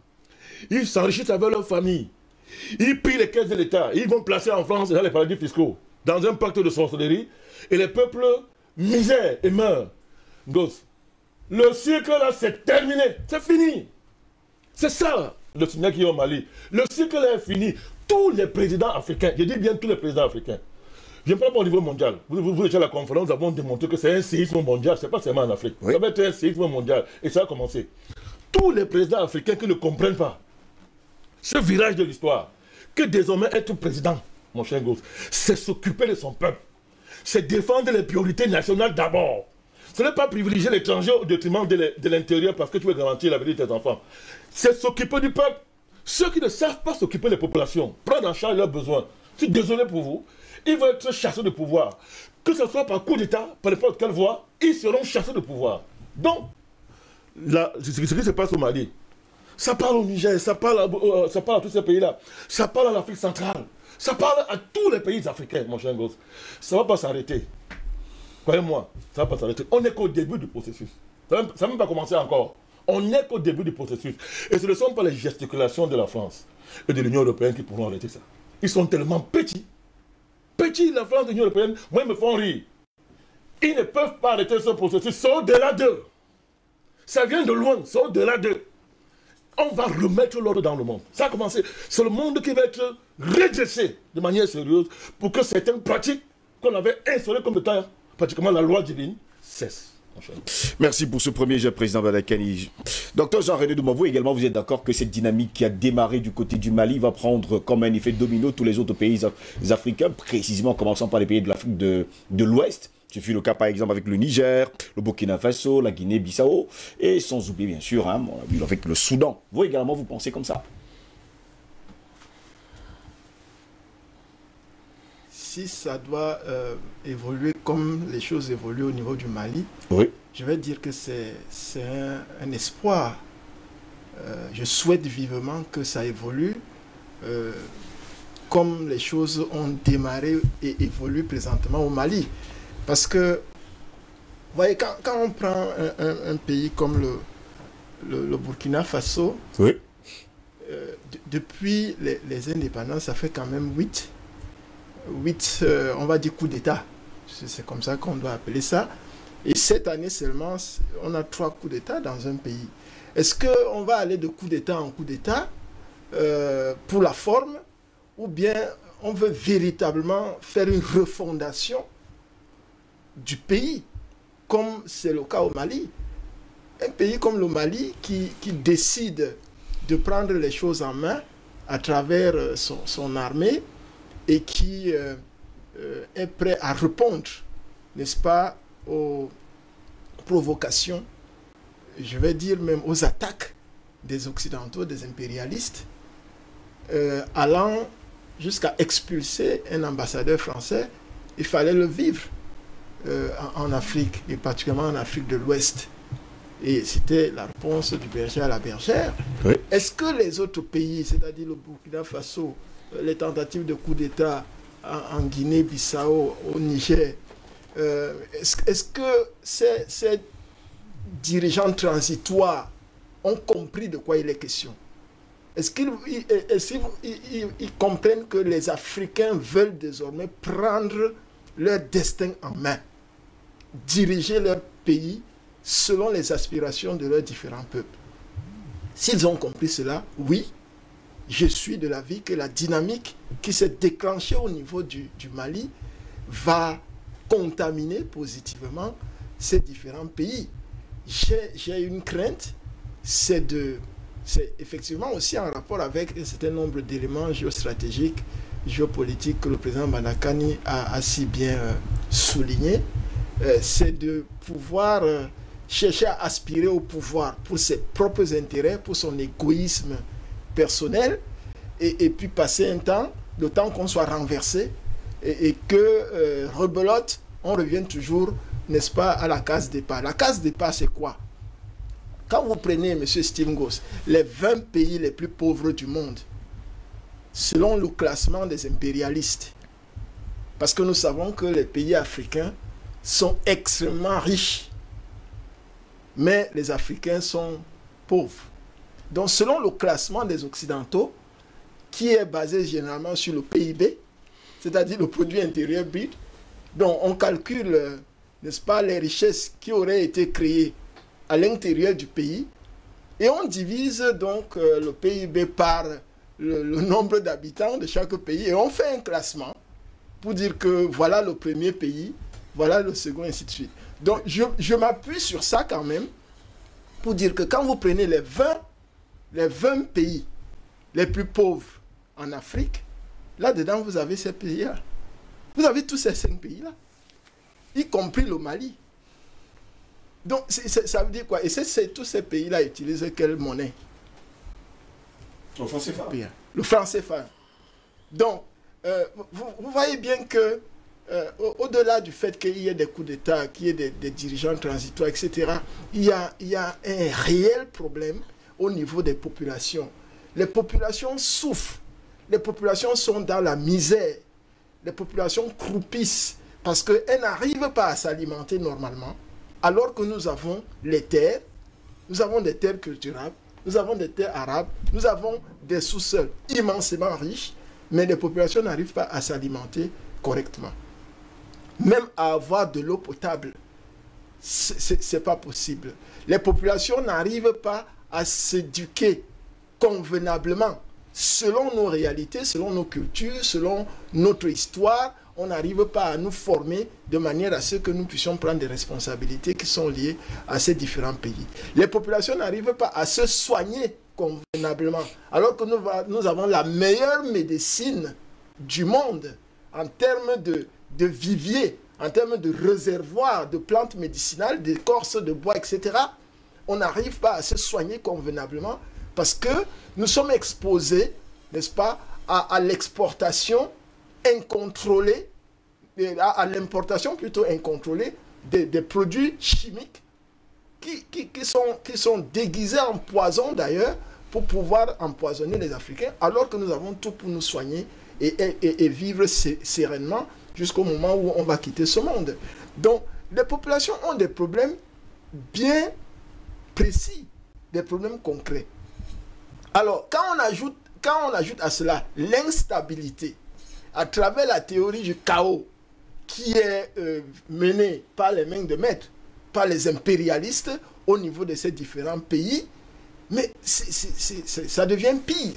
ils s'enrichissent avec leur famille. Ils pillent les caisses de l'État. Ils vont placer en France dans les paradis fiscaux, dans un pacte de sorcellerie. Et les peuples misèrent et meurent. Gosse. Le cycle là, c'est terminé. C'est fini. C'est ça, le signal qui est au Mali. Le cycle là est fini. Tous les présidents africains, je dis bien tous les présidents africains, je ne parle pas au niveau mondial. Vous étiez à la conférence, nous avons démontré que c'est un séisme mondial. Ce n'est pas seulement en Afrique. Oui. Ça va être un séisme mondial. Et ça a commencé. Tous les présidents africains qui ne comprennent pas ce virage de l'histoire, que désormais être président, mon cher Gosse, c'est s'occuper de son peuple. C'est défendre les priorités nationales d'abord. Ce n'est pas privilégier l'étranger au détriment de l'intérieur parce que tu veux garantir l'avenir de tes enfants. C'est s'occuper du peuple. Ceux qui ne savent pas s'occuper des populations, prendre en charge leurs besoins, je suis désolé pour vous, ils vont être chassés de pouvoir. Que ce soit par coup d'État, par n'importe quelle voie, ils seront chassés de pouvoir. Donc, ce qui se passe au Mali, ça parle au Niger, ça parle à tous ces pays-là, ça parle à l'Afrique centrale, ça parle à tous les pays africains, mon cher gosse. Ça ne va pas s'arrêter. Croyez-moi, ça ne va pas s'arrêter. On n'est qu'au début du processus. Ça n'a même pas commencé encore. On n'est qu'au début du processus. Et ce ne sont pas les gesticulations de la France et de l'Union européenne qui pourront arrêter ça. Ils sont tellement petits. Petits, la France et l'Union européenne, moi, ils me font rire. Ils ne peuvent pas arrêter ce processus. C'est au-delà d'eux. Ça vient de loin, c'est au-delà d'eux. On va remettre l'ordre dans le monde. Ça a commencé. C'est le monde qui va être redressé de manière sérieuse pour que certaines pratiques qu'on avait instaurées comme étant pratiquement la loi divine cessent. Merci pour ce premier jet, président Badakani. Docteur Jean-René Douma, vous également, vous êtes d'accord que cette dynamique qui a démarré du côté du Mali va prendre comme un effet domino tous les autres pays africains, précisément en commençant par les pays de l'Afrique de l'Ouest. Ce fut le cas par exemple avec le Niger, le Burkina Faso, la Guinée-Bissau, et sans oublier bien sûr, hein, on a vu avec le Soudan. Vous également, vous pensez comme ça? Si ça doit évoluer comme les choses évoluent au niveau du Mali, oui, je vais dire que c'est un espoir. Je souhaite vivement que ça évolue comme les choses ont démarré et évoluent présentement au Mali. Parce que, vous voyez, quand on prend un pays comme le Burkina Faso, oui, depuis les indépendances, ça fait quand même 8 on va dire, coups d'État. C'est comme ça qu'on doit appeler ça. Et cette année seulement, on a 3 coups d'État dans un pays. Est-ce qu'on va aller de coup d'État en coup d'État pour la forme, ou bien on veut véritablement faire une refondation du pays, comme c'est le cas au Mali? Un pays comme le Mali qui décide de prendre les choses en main à travers son armée, et qui est prêt à répondre, n'est-ce pas, aux provocations, je vais dire même aux attaques des Occidentaux, des impérialistes, allant jusqu'à expulser un ambassadeur français. Il fallait le vivre. en Afrique, et particulièrement en Afrique de l'Ouest. Et c'était la réponse du berger à la bergère. Oui. Est-ce que les autres pays, c'est-à-dire le Burkina Faso, les tentatives de coup d'État en Guinée-Bissau, au Niger, est-ce que ces dirigeants transitoires ont compris de quoi il est question? Est-ce qu'ils comprennent que les Africains veulent désormais prendre leur destin en main, diriger leur pays selon les aspirations de leurs différents peuples? S'ils ont compris cela, oui, je suis de l'avis que la dynamique qui s'est déclenchée au niveau du Mali va contaminer positivement ces différents pays. J'ai une crainte, c'est effectivement aussi en rapport avec un certain nombre d'éléments géostratégiques, géopolitiques que le président Banakani a si bien souligné. C'est de pouvoir chercher à aspirer au pouvoir pour ses propres intérêts, pour son égoïsme personnel, et puis passer un temps, le temps qu'on soit renversé, et que rebelote, on revient toujours, n'est-ce pas, à la case départ. La case départ, c'est quoi? Quand vous prenez, M. Stingos, les 20 pays les plus pauvres du monde, selon le classement des impérialistes, parce que nous savons que les pays africains sont extrêmement riches, mais les Africains sont pauvres. Donc, selon le classement des Occidentaux, qui est basé généralement sur le PIB, c'est-à-dire le produit intérieur brut, dont on calcule, n'est-ce pas, les richesses qui auraient été créées à l'intérieur du pays, et on divise donc le PIB par le nombre d'habitants de chaque pays, et on fait un classement pour dire que voilà le premier pays, voilà le second, ainsi de suite. Donc je m'appuie sur ça quand même, pour dire que quand vous prenez les 20 pays les plus pauvres en Afrique, là-dedans vous avez ces pays-là. Vous avez tous ces 5 pays-là, y compris le Mali. Donc, ça veut dire quoi? Et tous ces pays-là utilisent quelle monnaie? Le franc CFA. Le franc CFA. Donc, vous voyez bien que, au-delà du fait qu'il y ait des coups d'État, qu'il y ait des dirigeants transitoires, etc., il y a un réel problème au niveau des populations. Les populations souffrent. Les populations sont dans la misère. Les populations croupissent parce qu'elles n'arrivent pas à s'alimenter normalement. Alors que nous avons les terres, nous avons des terres culturelles, nous avons des terres arabes, nous avons des sous-sols immensément riches, mais les populations n'arrivent pas à s'alimenter correctement. Même à avoir de l'eau potable, ce n'est pas possible. Les populations n'arrivent pas à s'éduquer convenablement, selon nos réalités, selon nos cultures, selon notre histoire. On n'arrive pas à nous former de manière à ce que nous puissions prendre des responsabilités qui sont liées à ces différents pays. Les populations n'arrivent pas à se soigner convenablement, alors que nous avons la meilleure médecine du monde en termes de vivier, en termes de réservoirs de plantes médicinales, d'écorces de bois, etc. On n'arrive pas à se soigner convenablement parce que nous sommes exposés, n'est-ce pas, à l'exportation incontrôlée, à l'importation plutôt incontrôlée des produits chimiques qui sont déguisés en poison d'ailleurs pour pouvoir empoisonner les Africains, alors que nous avons tout pour nous soigner et vivre sereinement jusqu'au moment où on va quitter ce monde. Donc, les populations ont des problèmes bien précis, des problèmes concrets. Alors, quand on ajoute à cela l'instabilité, à travers la théorie du chaos qui est menée par les mains de maître, par les impérialistes au niveau de ces différents pays, mais ça devient pire.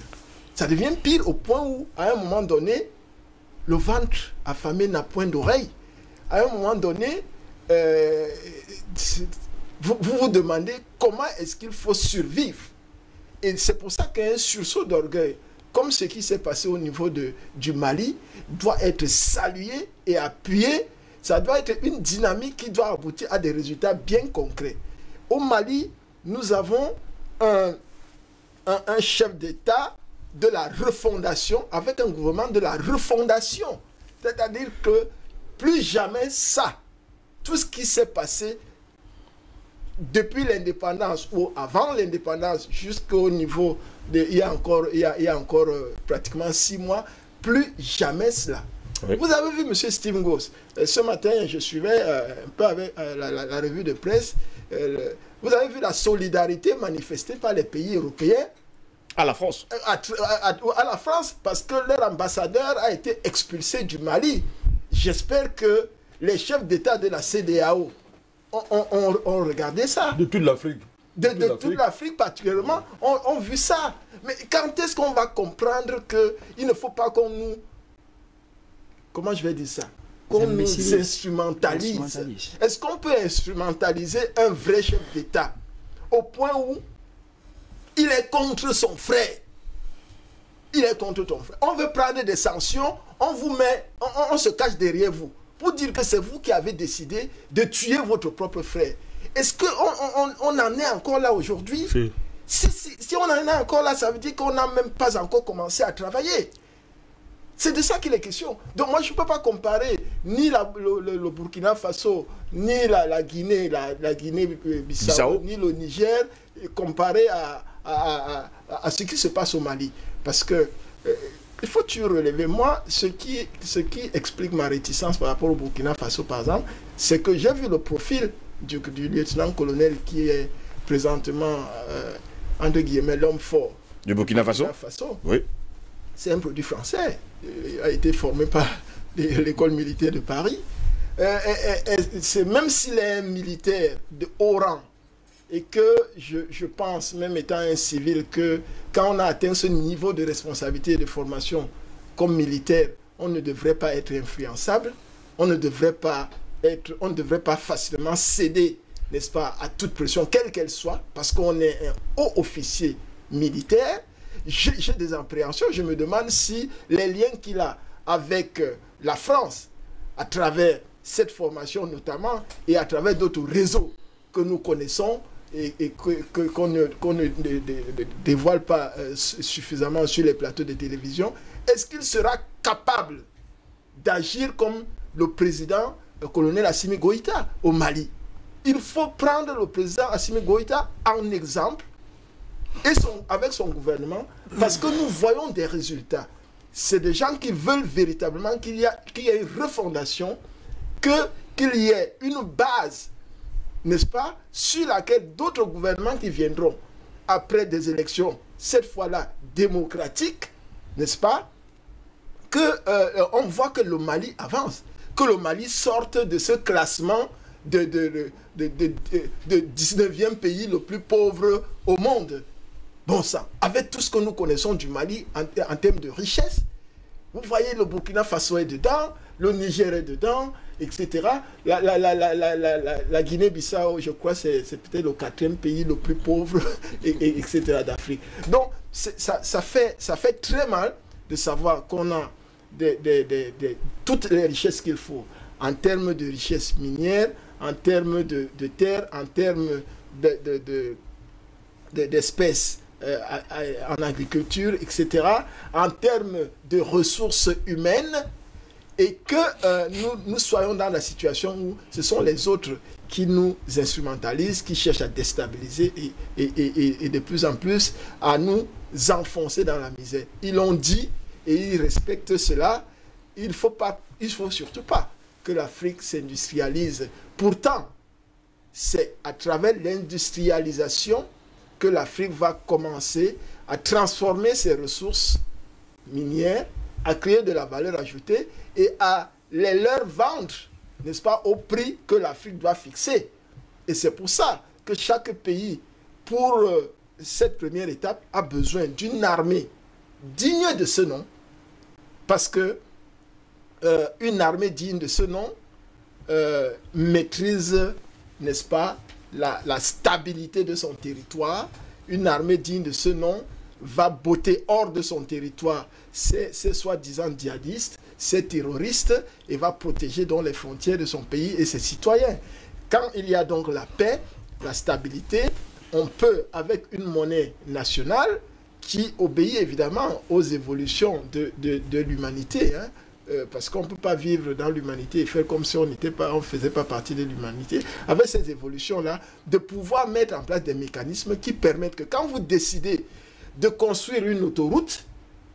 Ça devient pire au point où, à un moment donné, le ventre affamé n'a point d'oreille. À un moment donné, vous vous demandez comment est-ce qu'il faut survivre. Et c'est pour ça qu'un sursaut d'orgueil, comme ce qui s'est passé au niveau du Mali, doit être salué et appuyé. Ça doit être une dynamique qui doit aboutir à des résultats bien concrets. Au Mali, nous avons un chef d'État de la refondation, avec un gouvernement de la refondation. C'est-à-dire que plus jamais ça, tout ce qui s'est passé depuis l'indépendance ou avant l'indépendance jusqu'au niveau de il y a encore pratiquement 6 mois, plus jamais cela. Oui. Vous avez vu M. Steve Goss, ce matin je suivais un peu avec la revue de presse, vous avez vu la solidarité manifestée par les pays européens à la France. À la France, parce que leur ambassadeur a été expulsé du Mali. J'espère que les chefs d'État de la CEDEAO ont regardé ça. De toute l'Afrique. De toute l'Afrique particulièrement, ont vu ça. Mais quand est-ce qu'on va comprendre qu'il ne faut pas qu'on nous... Comment je vais dire ça? Qu'on nous instrumentalise. Est-ce qu'on peut instrumentaliser un vrai chef d'État au point où il est contre son frère? Il est contre ton frère. On veut prendre des sanctions, on vous met, on se cache derrière vous pour dire que c'est vous qui avez décidé de tuer votre propre frère. Est-ce qu'on en est encore là aujourd'hui? Si on en est encore là, ça veut dire qu'on n'a même pas encore commencé à travailler. C'est de ça qu'il est question. Donc moi, je ne peux pas comparer ni le Burkina Faso, ni la Guinée, la Guinée-Bissau, ni le Niger, comparé à ce qui se passe au Mali. Parce que il faut toujours relever. Moi, ce qui explique ma réticence par rapport au Burkina Faso, par exemple, c'est que j'ai vu le profil du lieutenant-colonel qui est présentement, entre guillemets, l'homme fort. Du Burkina Faso? Oui. C'est un produit français. Il a été formé par l'école militaire de Paris. Même s'il est un militaire de haut rang, et que je pense, même étant un civil, que quand on a atteint ce niveau de responsabilité et de formation comme militaire, on ne devrait pas être influençable, on ne devrait pas facilement céder, n'est-ce pas, à toute pression, quelle qu'elle soit, parce qu'on est un haut officier militaire. J'ai des appréhensions, je me demande si les liens qu'il a avec la France, à travers cette formation notamment, et à travers d'autres réseaux que nous connaissons, et qu'on ne dévoile pas suffisamment sur les plateaux de télévision, est-ce qu'il sera capable d'agir comme le président, le colonel Assimi Goïta au Mali? Il faut prendre le président Assimi Goïta en exemple, et avec son gouvernement, parce que nous voyons des résultats. C'est des gens qui veulent véritablement qu'il y ait une refondation, qu'il y ait une base, n'est-ce pas, sur laquelle d'autres gouvernements qui viendront après des élections, cette fois-là démocratiques, n'est-ce pas, on voit que le Mali avance, que le Mali sorte de ce classement de 19e pays le plus pauvre au monde. Bon sang, avec tout ce que nous connaissons du Mali en termes de richesse, vous voyez, le Burkina Faso est dedans, le Niger est dedans, etc. La Guinée-Bissau, je crois, c'est peut-être le 4e pays le plus pauvre, etc. d'Afrique. Donc, ça fait très mal de savoir qu'on a toutes les richesses qu'il faut, en termes de richesses minières, en termes de terre, en termes d'espèces, en agriculture, etc., en termes de ressources humaines, et que nous soyons dans la situation où ce sont les autres qui nous instrumentalisent, qui cherchent à déstabiliser et de plus en plus à nous enfoncer dans la misère. Ils l'ont dit et ils respectent cela. Il faut surtout pas que l'Afrique s'industrialise. Pourtant, c'est à travers l'industrialisation que l'Afrique va commencer à transformer ses ressources minières, à créer de la valeur ajoutée et à les leur vendre, n'est-ce pas, au prix que l'Afrique doit fixer. Et c'est pour ça que chaque pays, pour cette première étape, a besoin d'une armée digne de ce nom, parce que une armée digne de ce nom maîtrise, n'est-ce pas, la stabilité de son territoire. Une armée digne de ce nom va botter hors de son territoire ces soi-disant djihadistes, ces terroristes, et va protéger donc les frontières de son pays et ses citoyens. Quand il y a donc la paix, la stabilité, on peut, avec une monnaie nationale qui obéit évidemment aux évolutions de l'humanité, hein, parce qu'on ne peut pas vivre dans l'humanité et faire comme si on ne faisait pas partie de l'humanité, avec ces évolutions-là, de pouvoir mettre en place des mécanismes qui permettent que quand vous décidez de construire une autoroute,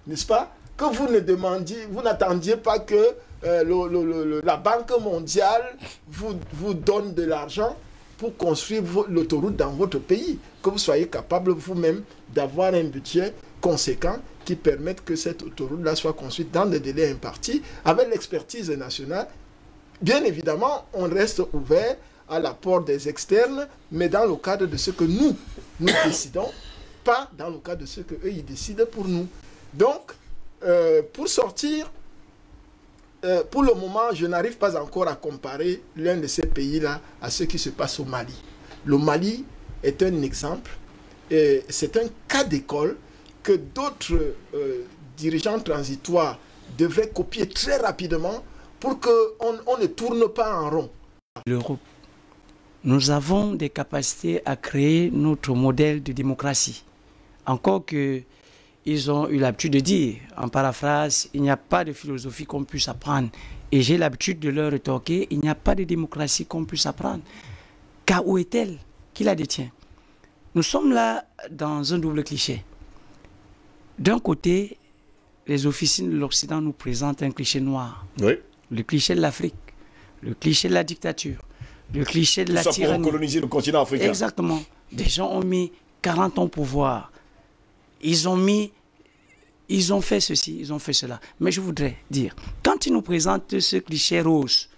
n'est-ce pas, que vous n'attendiez pas que la Banque mondiale vous donne de l'argent pour construire l'autoroute dans votre pays, que vous soyez capable vous-même d'avoir un budget conséquent qui permette que cette autoroute-là soit construite dans des délais impartis, avec l'expertise nationale. Bien évidemment, on reste ouvert à l'apport des externes, mais dans le cadre de ce que nous décidons, pas dans le cadre de ce qu'eux, ils décident pour nous. Donc, pour sortir, pour le moment, je n'arrive pas encore à comparer l'un de ces pays-là à ce qui se passe au Mali. Le Mali est un exemple, et c'est un cas d'école que d'autres dirigeants transitoires devraient copier très rapidement pour qu'on ne tourne pas en rond. L'Europe, nous avons des capacités à créer notre modèle de démocratie. Encore que ils ont eu l'habitude de dire, en paraphrase, il n'y a pas de philosophie qu'on puisse apprendre. Et j'ai l'habitude de leur rétorquer, il n'y a pas de démocratie qu'on puisse apprendre. Car où est-elle? Qui la détient? Nous sommes là dans un double cliché. D'un côté, les officines de l'Occident nous présentent un cliché noir. Oui. Le cliché de l'Afrique, le cliché de la dictature, le cliché de la tyrannie. Tout ça pour coloniser le continent africain. Exactement. Des gens ont mis 40 ans au pouvoir. Ils ont fait ceci, ils ont fait cela. Mais je voudrais dire, quand ils nous présentent ce cliché rose,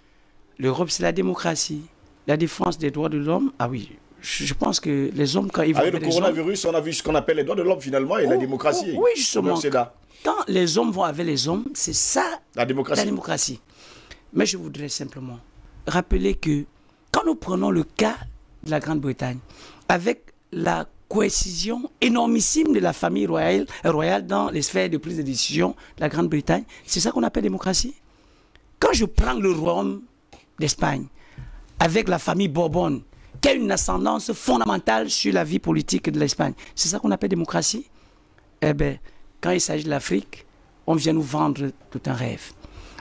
l'Europe c'est la démocratie, la défense des droits de l'homme, ah oui, je pense que les hommes, quand ils vont... Avec le coronavirus, on a vu ce qu'on appelle les droits de l'homme finalement et la démocratie. Oui, justement. Quand les hommes vont avec les hommes, c'est ça la démocratie. La démocratie. Mais je voudrais simplement rappeler que quand nous prenons le cas de la Grande-Bretagne, avec la cohésion énormissime de la famille royale dans les sphères de prise de décision de la Grande-Bretagne, c'est ça qu'on appelle démocratie. Quand je prends le royaume d'Espagne, avec la famille Bourbon, qui a une ascendance fondamentale sur la vie politique de l'Espagne, c'est ça qu'on appelle démocratie. Eh bien, quand il s'agit de l'Afrique, on vient nous vendre tout un rêve.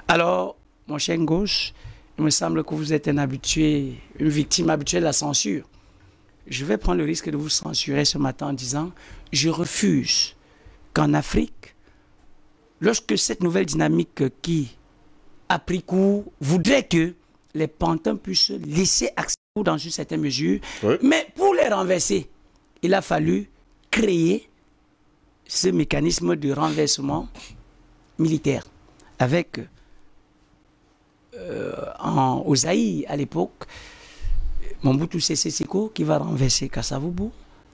Alors, mon cher Ngos, il me semble que vous êtes un habitué, une victime habituelle de la censure. Je vais prendre le risque de vous censurer ce matin en disant « Je refuse qu'en Afrique, lorsque cette nouvelle dynamique qui a pris cours voudrait que les pantins puissent laisser accès dans une certaine mesure, oui. Mais pour les renverser, il a fallu créer ce mécanisme de renversement militaire avec au Zaïre à l'époque Mobutu Sese Seko qui va renverser Kasavubu,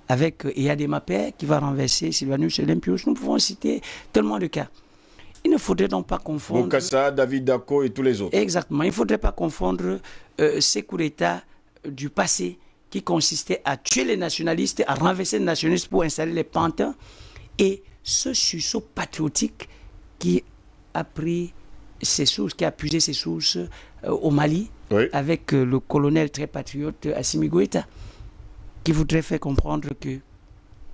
avec Eyadé Mapé qui va renverser Sylvanus Olympios. Nous pouvons citer tellement de cas. Il ne faudrait donc pas confondre... Bokassa, David Dako et tous les autres. Exactement. Il ne faudrait pas confondre ces coups d'État du passé qui consistaient à tuer les nationalistes, à renverser les nationalistes pour installer les pantins, et ce sursaut patriotique qui a pris ses sources, qui a puisé ses sources au Mali, oui. Avec le colonel très patriote Assimi Goïta, qui voudrait faire comprendre que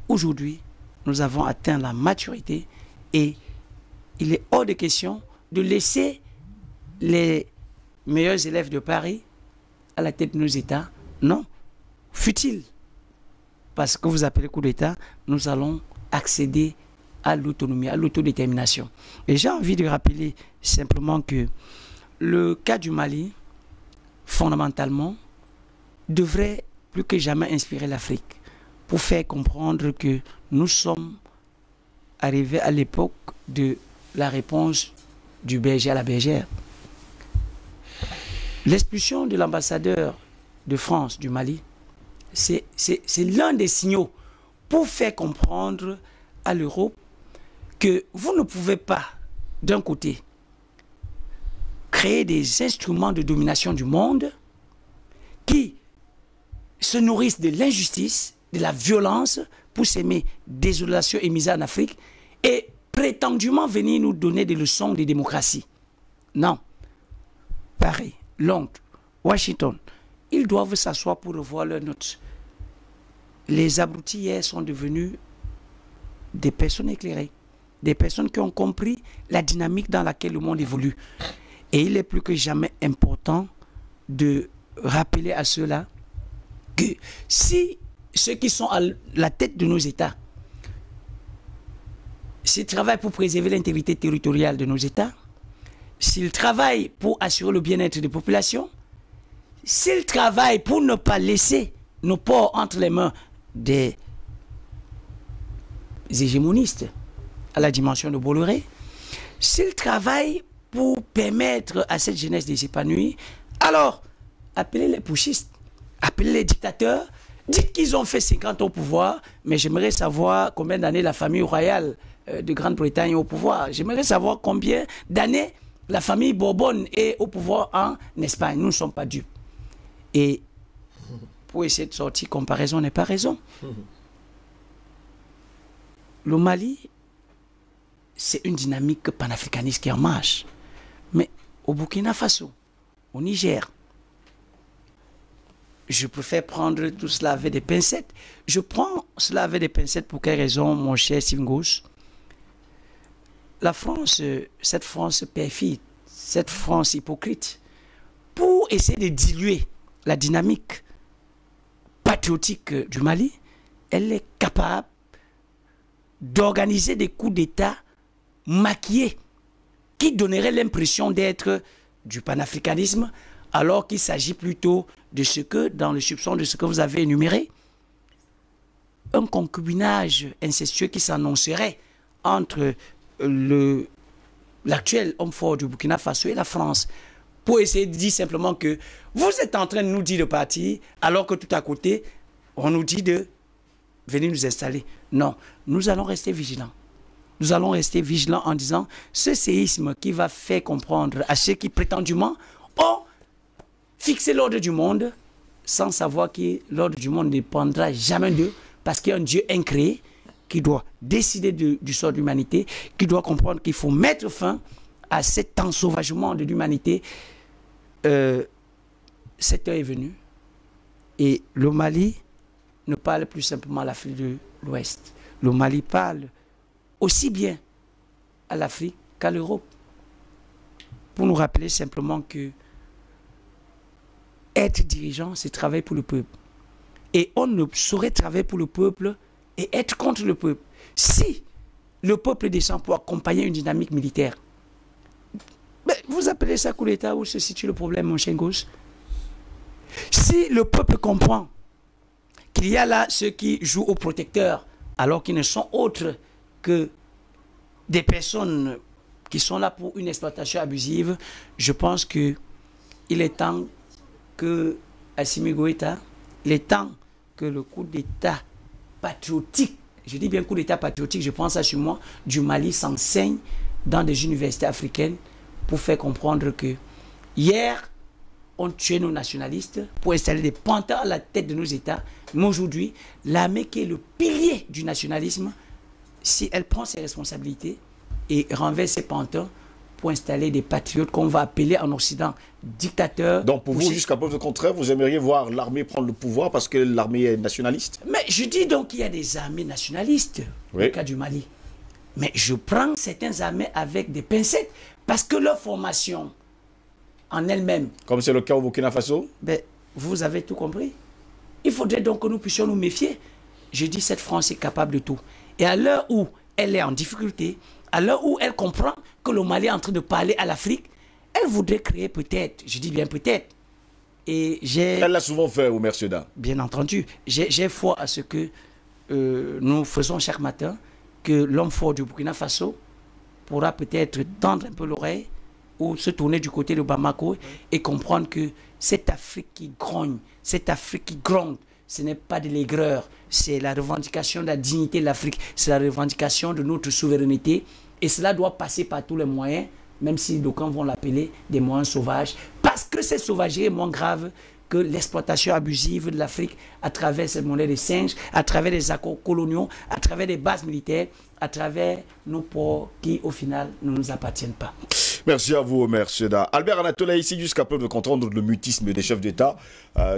aujourd'hui nous avons atteint la maturité et il est hors de question de laisser les meilleurs élèves de Paris à la tête de nos États. Non, fut-il parce que vous appelez coup d'État, nous allons accéder à l'autonomie, à l'autodétermination. Et j'ai envie de rappeler simplement que le cas du Mali, fondamentalement, devrait plus que jamais inspirer l'Afrique pour faire comprendre que nous sommes arrivés à l'époque de la réponse du berger à la bergère. L'expulsion de l'ambassadeur de France du Mali, c'est l'un des signaux pour faire comprendre à l'Europe que vous ne pouvez pas, d'un côté, créer des instruments de domination du monde qui se nourrissent de l'injustice, de la violence, pour s'aimer désolation et misère en Afrique, et prétendument venir nous donner des leçons de démocratie. Non. Paris, Londres, Washington, ils doivent s'asseoir pour revoir leurs notes. Les abrutis hier sont devenus des personnes éclairées, des personnes qui ont compris la dynamique dans laquelle le monde évolue. Et il est plus que jamais important de rappeler à ceux-là que si ceux qui sont à la tête de nos États, s'ils travaillent pour préserver l'intégrité territoriale de nos États, s'ils travaillent pour assurer le bien-être des populations, s'ils travaillent pour ne pas laisser nos ports entre les mains des hégémonistes à la dimension de Bolloré, s'ils travaillent pour permettre à cette jeunesse de s'épanouir, alors appelez les putschistes, appelez les dictateurs, dites qu'ils ont fait 50 ans au pouvoir, mais j'aimerais savoir combien d'années la famille royale de Grande-Bretagne est au pouvoir. J'aimerais savoir combien d'années la famille Bourbonne est au pouvoir en Espagne. Nous ne sommes pas dupes. Et pour essayer de sortir comparaison n'est pas raison. Le Mali, c'est une dynamique panafricaniste qui est en marche. Mais au Burkina Faso, au Niger, je préfère prendre tout cela avec des pincettes. Je prends cela avec des pincettes pour quelle raison, mon cher Steve Ngos? La France, cette France perfide, cette France hypocrite, pour essayer de diluer la dynamique patriotique du Mali, elle est capable d'organiser des coups d'État maquillés qui donneraient l'impression d'être du panafricanisme, alors qu'il s'agit plutôt de ce que, dans le soupçon de ce que vous avez énuméré, un concubinage incestueux qui s'annoncerait entre l'actuel homme fort du Burkina Faso et la France, pour essayer de dire simplement que vous êtes en train de nous dire de partir, alors que tout à côté, on nous dit de venir nous installer. Non, nous allons rester vigilants. Nous allons rester vigilants en disant ce séisme qui va faire comprendre à ceux qui prétendument ont fixé l'ordre du monde, sans savoir que l'ordre du monde ne dépendra jamais d'eux, parce qu'il y a un Dieu incréé qui doit décider du sort de l'humanité, qui doit comprendre qu'il faut mettre fin à cet ensauvagement de l'humanité. Cette heure est venue et le Mali ne parle plus simplement à l'Afrique de l'Ouest. Le Mali parle aussi bien à l'Afrique qu'à l'Europe. Pour nous rappeler simplement que être dirigeant, c'est travailler pour le peuple. Et on ne saurait travailler pour le peuple et être contre le peuple. Si le peuple descend pour accompagner une dynamique militaire, mais vous appelez ça coup d'État, où se situe le problème, mon cher Ngos? Si le peuple comprend qu'il y a là ceux qui jouent au protecteur, alors qu'ils ne sont autres que des personnes qui sont là pour une exploitation abusive, je pense qu'il est temps que Assimi Goïta, il est temps que le coup d'État patriotique, je dis bien coup d'État patriotique, je pense assurément du Mali, s'enseigne dans des universités africaines pour faire comprendre que hier, on tuait nos nationalistes pour installer des pantins à la tête de nos États. Mais aujourd'hui, l'armée qui est le pilier du nationalisme, si elle prend ses responsabilités et renverse ses pantins pour installer des patriotes qu'on va appeler en Occident dictateurs. Donc pour vous, jusqu'à preuve du contraire, vous aimeriez voir l'armée prendre le pouvoir parce que l'armée est nationaliste? Mais je dis donc qu'il y a des armées nationalistes, oui, au cas du Mali. Mais je prends certaines armées avec des pincettes parce que leur formation en elle-même... Comme c'est le cas au Burkina Faso? Ben, vous avez tout compris. Il faudrait donc que nous puissions nous méfier. Je dis cette France est capable de tout. Et à l'heure où elle est en difficulté, à l'heure où elle comprend que le Mali est en train de parler à l'Afrique, elle voudrait créer peut-être, je dis bien peut-être, et j'ai... Elle l'a souvent fait, Omer Seda. Bien entendu. J'ai foi à ce que nous faisons chaque matin, que l'homme fort du Burkina Faso pourra peut-être tendre un peu l'oreille ou se tourner du côté de Bamako et comprendre que cette Afrique qui grogne, cette Afrique qui gronde, ce n'est pas de l'aigreur, c'est la revendication de la dignité de l'Afrique, c'est la revendication de notre souveraineté et cela doit passer par tous les moyens, même si d'aucuns vont l'appeler des moyens sauvages, parce que cette sauvagerie est moins grave que l'exploitation abusive de l'Afrique à travers cette monnaie de singes, à travers les accords coloniaux, à travers des bases militaires, à travers nos ports qui, au final, ne nous appartiennent pas. Merci à vous, Omer Seda. Albert Anatola, ici, jusqu'à preuve de comprendre le mutisme des chefs d'État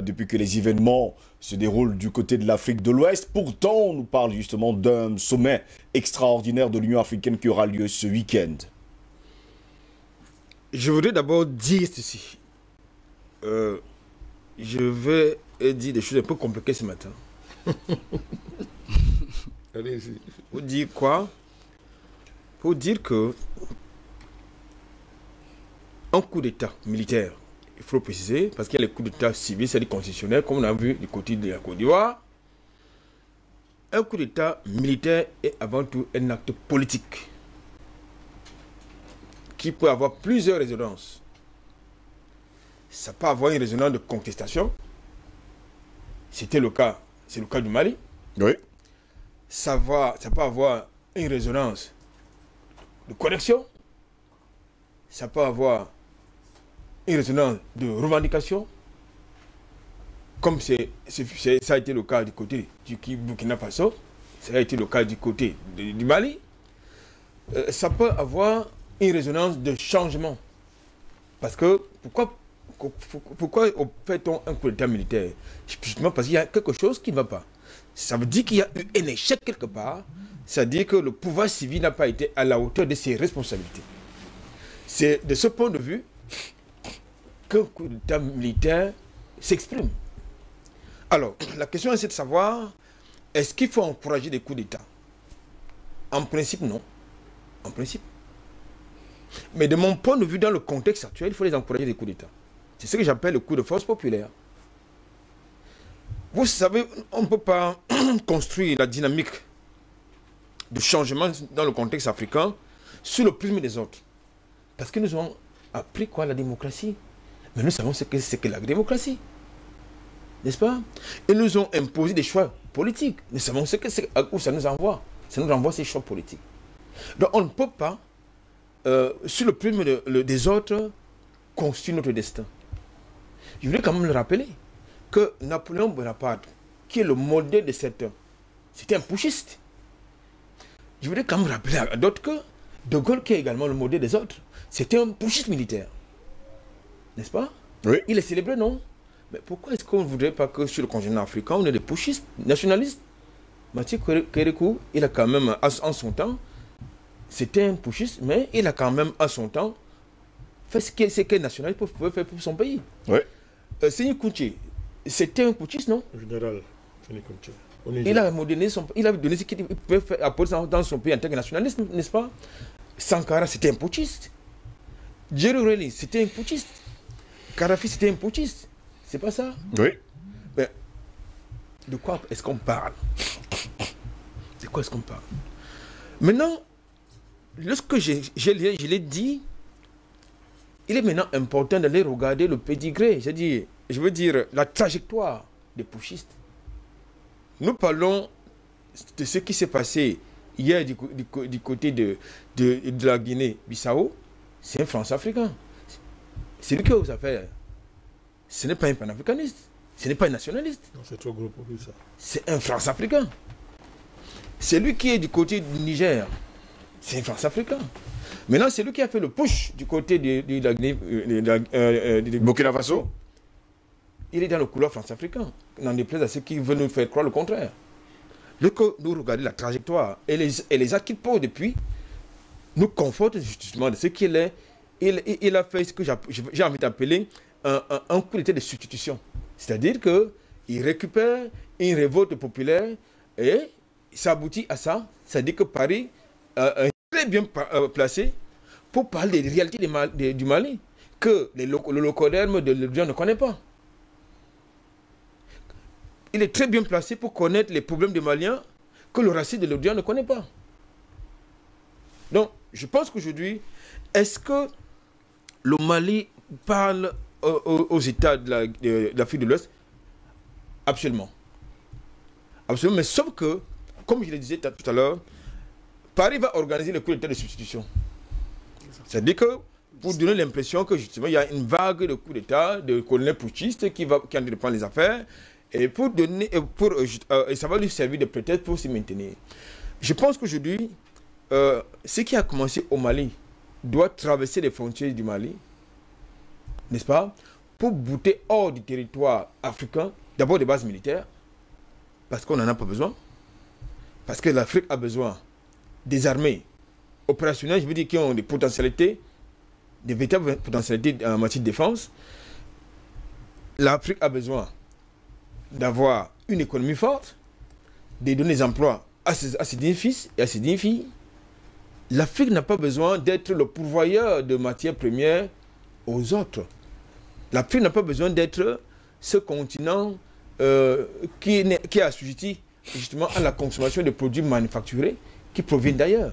depuis que les événements se déroulent du côté de l'Afrique de l'Ouest. Pourtant, on nous parle justement d'un sommet extraordinaire de l'Union africaine qui aura lieu ce week-end. Je voudrais d'abord dire ceci. Je vais dire des choses un peu compliquées ce matin. Allez-y. Pour dire quoi? Pour dire que un coup d'État militaire, il faut le préciser, parce qu'il y a les coups d'État civils, c'est-à-dire constitutionnels, comme on a vu du côté de la Côte d'Ivoire. Un coup d'État militaire est avant tout un acte politique qui peut avoir plusieurs résonances. Ça peut avoir une résonance de contestation. C'était le cas, c'est le cas du Mali. Oui. Ça peut avoir une résonance de connexion. Ça peut avoir une résonance de revendication. Comme ça a été le cas du côté du Burkina Faso, ça a été le cas du côté du Mali. Ça peut avoir une résonance de changement. Parce que, pourquoi fait-on un coup d'État militaire? Justement parce qu'il y a quelque chose qui ne va pas. Ça veut dire qu'il y a eu un échec quelque part. Ça veut dire que le pouvoir civil n'a pas été à la hauteur de ses responsabilités. C'est de ce point de vue qu'un coup d'État militaire s'exprime. Alors, la question est de savoir, est-ce qu'il faut encourager des coups d'État? En principe, non. En principe. Mais de mon point de vue, dans le contexte actuel, il faut les encourager des coups d'État. C'est ce que j'appelle le coup de force populaire. Vous savez, on ne peut pas construire la dynamique de changement dans le contexte africain sous le prisme des autres. Parce que nous avons appris quoi, la démocratie. Mais nous savons ce que c'est que la démocratie. N'est-ce pas? Et nous ont imposé des choix politiques. Nous savons ce que c'est, où ça nous envoie. Ça nous renvoie ces choix politiques. Donc on ne peut pas, sur le prisme des autres, construire notre destin. Je voulais quand même le rappeler que Napoléon Bonaparte, qui est le modèle de certains, c'était un putschiste. Je voulais quand même rappeler à d'autres que De Gaulle, qui est également le modèle des autres, c'était un putschiste militaire. N'est-ce pas? Oui. Il est célébré, non? Mais pourquoi est-ce qu'on ne voudrait pas que sur le continent africain, on ait des putschistes nationalistes? Mathieu Kérékou, il a quand même, en son temps, c'était un putschiste, mais il a quand même, en son temps, fait ce qu'un nationaliste pouvait faire pour son pays. Oui. Séni Kountché, c'était un putschiste, non? Général Séni Kountché. Il a modernisé il avait donné ce qu'il pouvait faire apporter dans son pays en tant que nationaliste, n'est-ce pas? Sankara, c'était un putschiste. Djerou Reli, c'était un putschiste. Kadhafi, c'était un putschiste. C'est pas ça? Oui. Mais de quoi est-ce qu'on parle? De quoi est-ce qu'on parle? Maintenant, lorsque je l'ai dit, il est maintenant important d'aller regarder le pédigré, je veux dire la trajectoire des putschistes. Nous parlons de ce qui s'est passé hier du côté de la Guinée-Bissau. C'est un France-africain. C'est lui qui a aux affaires. Ce n'est pas un panafricaniste. Ce n'est pas un nationaliste. Non, c'est trop gros pour lui, ça. C'est un France-africain. C'est lui qui est du côté du Niger. C'est un France-africain. Maintenant, c'est lui qui a fait le push du côté de Burkina Faso. Il est dans le couloir France-africain. N'en déplaise à ceux qui veulent nous faire croire le contraire. Lorsque nous regardons la trajectoire et les actes qu'il pose depuis, nous confortent justement de ce qu'il est. Il a fait ce que j'ai envie d'appeler un coup d'état de substitution. C'est-à-dire qu'il récupère une révolte populaire et ça aboutit à ça. C'est-à-dire que Paris est très bien placé pour parler des réalités du Mali que le locoderme de l'Odien ne connaît pas. Il est très bien placé pour connaître les problèmes des Maliens que le raciste de l'Odien ne connaît pas. Donc, je pense qu'aujourd'hui, est-ce que le Mali parle aux États de l'Afrique de l'Ouest? Absolument. Absolument, mais sauf que, comme je le disais tout à l'heure, Paris va organiser le coup d'état de substitution. C'est-à-dire que, pour donner l'impression que justement, il y a une vague de coups d'état, de colonels putschistes qui ont envie de prendre les affaires, et ça va lui servir de prétexte pour s'y maintenir. Je pense qu'aujourd'hui, ce qui a commencé au Mali, doit traverser les frontières du Mali, n'est-ce pas, pour bouter hors du territoire africain, d'abord des bases militaires, parce qu'on n'en a pas besoin, parce que l'Afrique a besoin des armées opérationnelles, je veux dire, qui ont des potentialités, des véritables potentialités en matière de défense. L'Afrique a besoin d'avoir une économie forte, de donner des emplois à ses dignes fils et à ses dignes filles. L'Afrique n'a pas besoin d'être le pourvoyeur de matières premières aux autres. L'Afrique n'a pas besoin d'être ce continent qui est assujetti justement à la consommation de produits manufacturés qui proviennent d'ailleurs.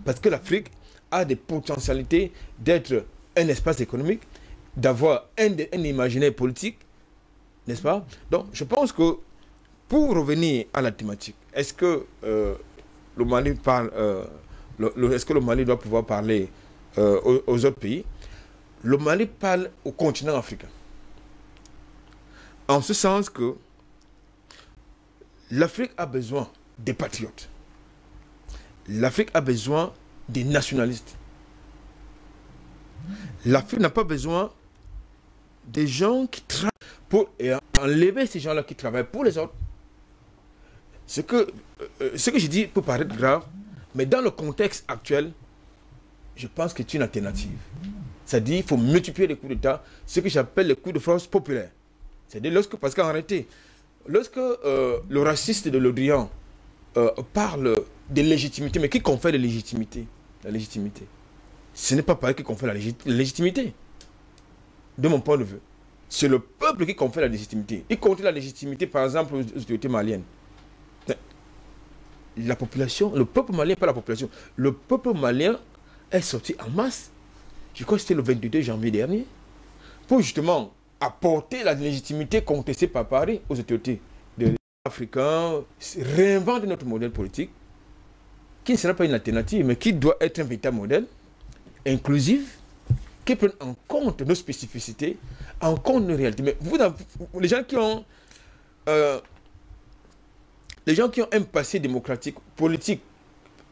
Parce que l'Afrique a des potentialités d'être un espace économique, d'avoir un imaginaire politique, n'est-ce pas? Donc je pense que pour revenir à la thématique, est-ce que le Mali parle, est-ce que le Mali doit pouvoir parler aux autres pays? Le Mali parle au continent africain. En ce sens que l'Afrique a besoin des patriotes. L'Afrique a besoin des nationalistes. L'Afrique n'a pas besoin des gens qui travaillent pour enlever ces gens-là qui travaillent pour les autres. Ce que je dis peut paraître grave, mais dans le contexte actuel, je pense que c'est une alternative. C'est-à-dire qu'il faut multiplier les coups d'État, ce que j'appelle les coups de force populaires. C'est-à-dire parce qu'en réalité, lorsque le raciste de l'Odrian parle de légitimité, mais qui confère la légitimité? Ce n'est pas pareil qui confère la légitimité. De mon point de vue. C'est le peuple qui confère la légitimité. Il confère la légitimité, par exemple, aux autorités maliennes. La population, le peuple malien, pas la population, le peuple malien est sorti en masse, je crois que c'était le 22 janvier dernier, pour justement apporter la légitimité contestée par Paris aux autorités africaines, réinventer notre modèle politique, qui ne sera pas une alternative, mais qui doit être un véritable modèle, inclusif, qui prenne en compte nos spécificités, en compte nos réalités. Mais vous, les gens qui ont un passé démocratique, politique,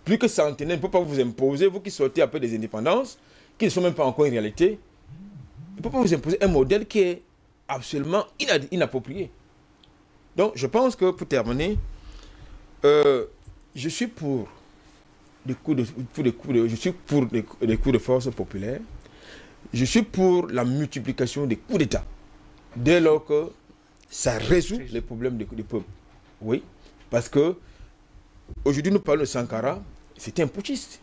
plus que centenaire, ne peuvent pas vous imposer, vous qui sortez après des indépendances, qui ne sont même pas encore une réalité, ne peuvent pas vous imposer un modèle qui est absolument inapproprié. Donc, je pense que, pour terminer, je suis pour des coups de force populaires. Je suis pour la multiplication des coups d'État, dès lors que ça résout les problèmes du peuple. Oui, parce que aujourd'hui nous parlons de Sankara, c'était un putschiste.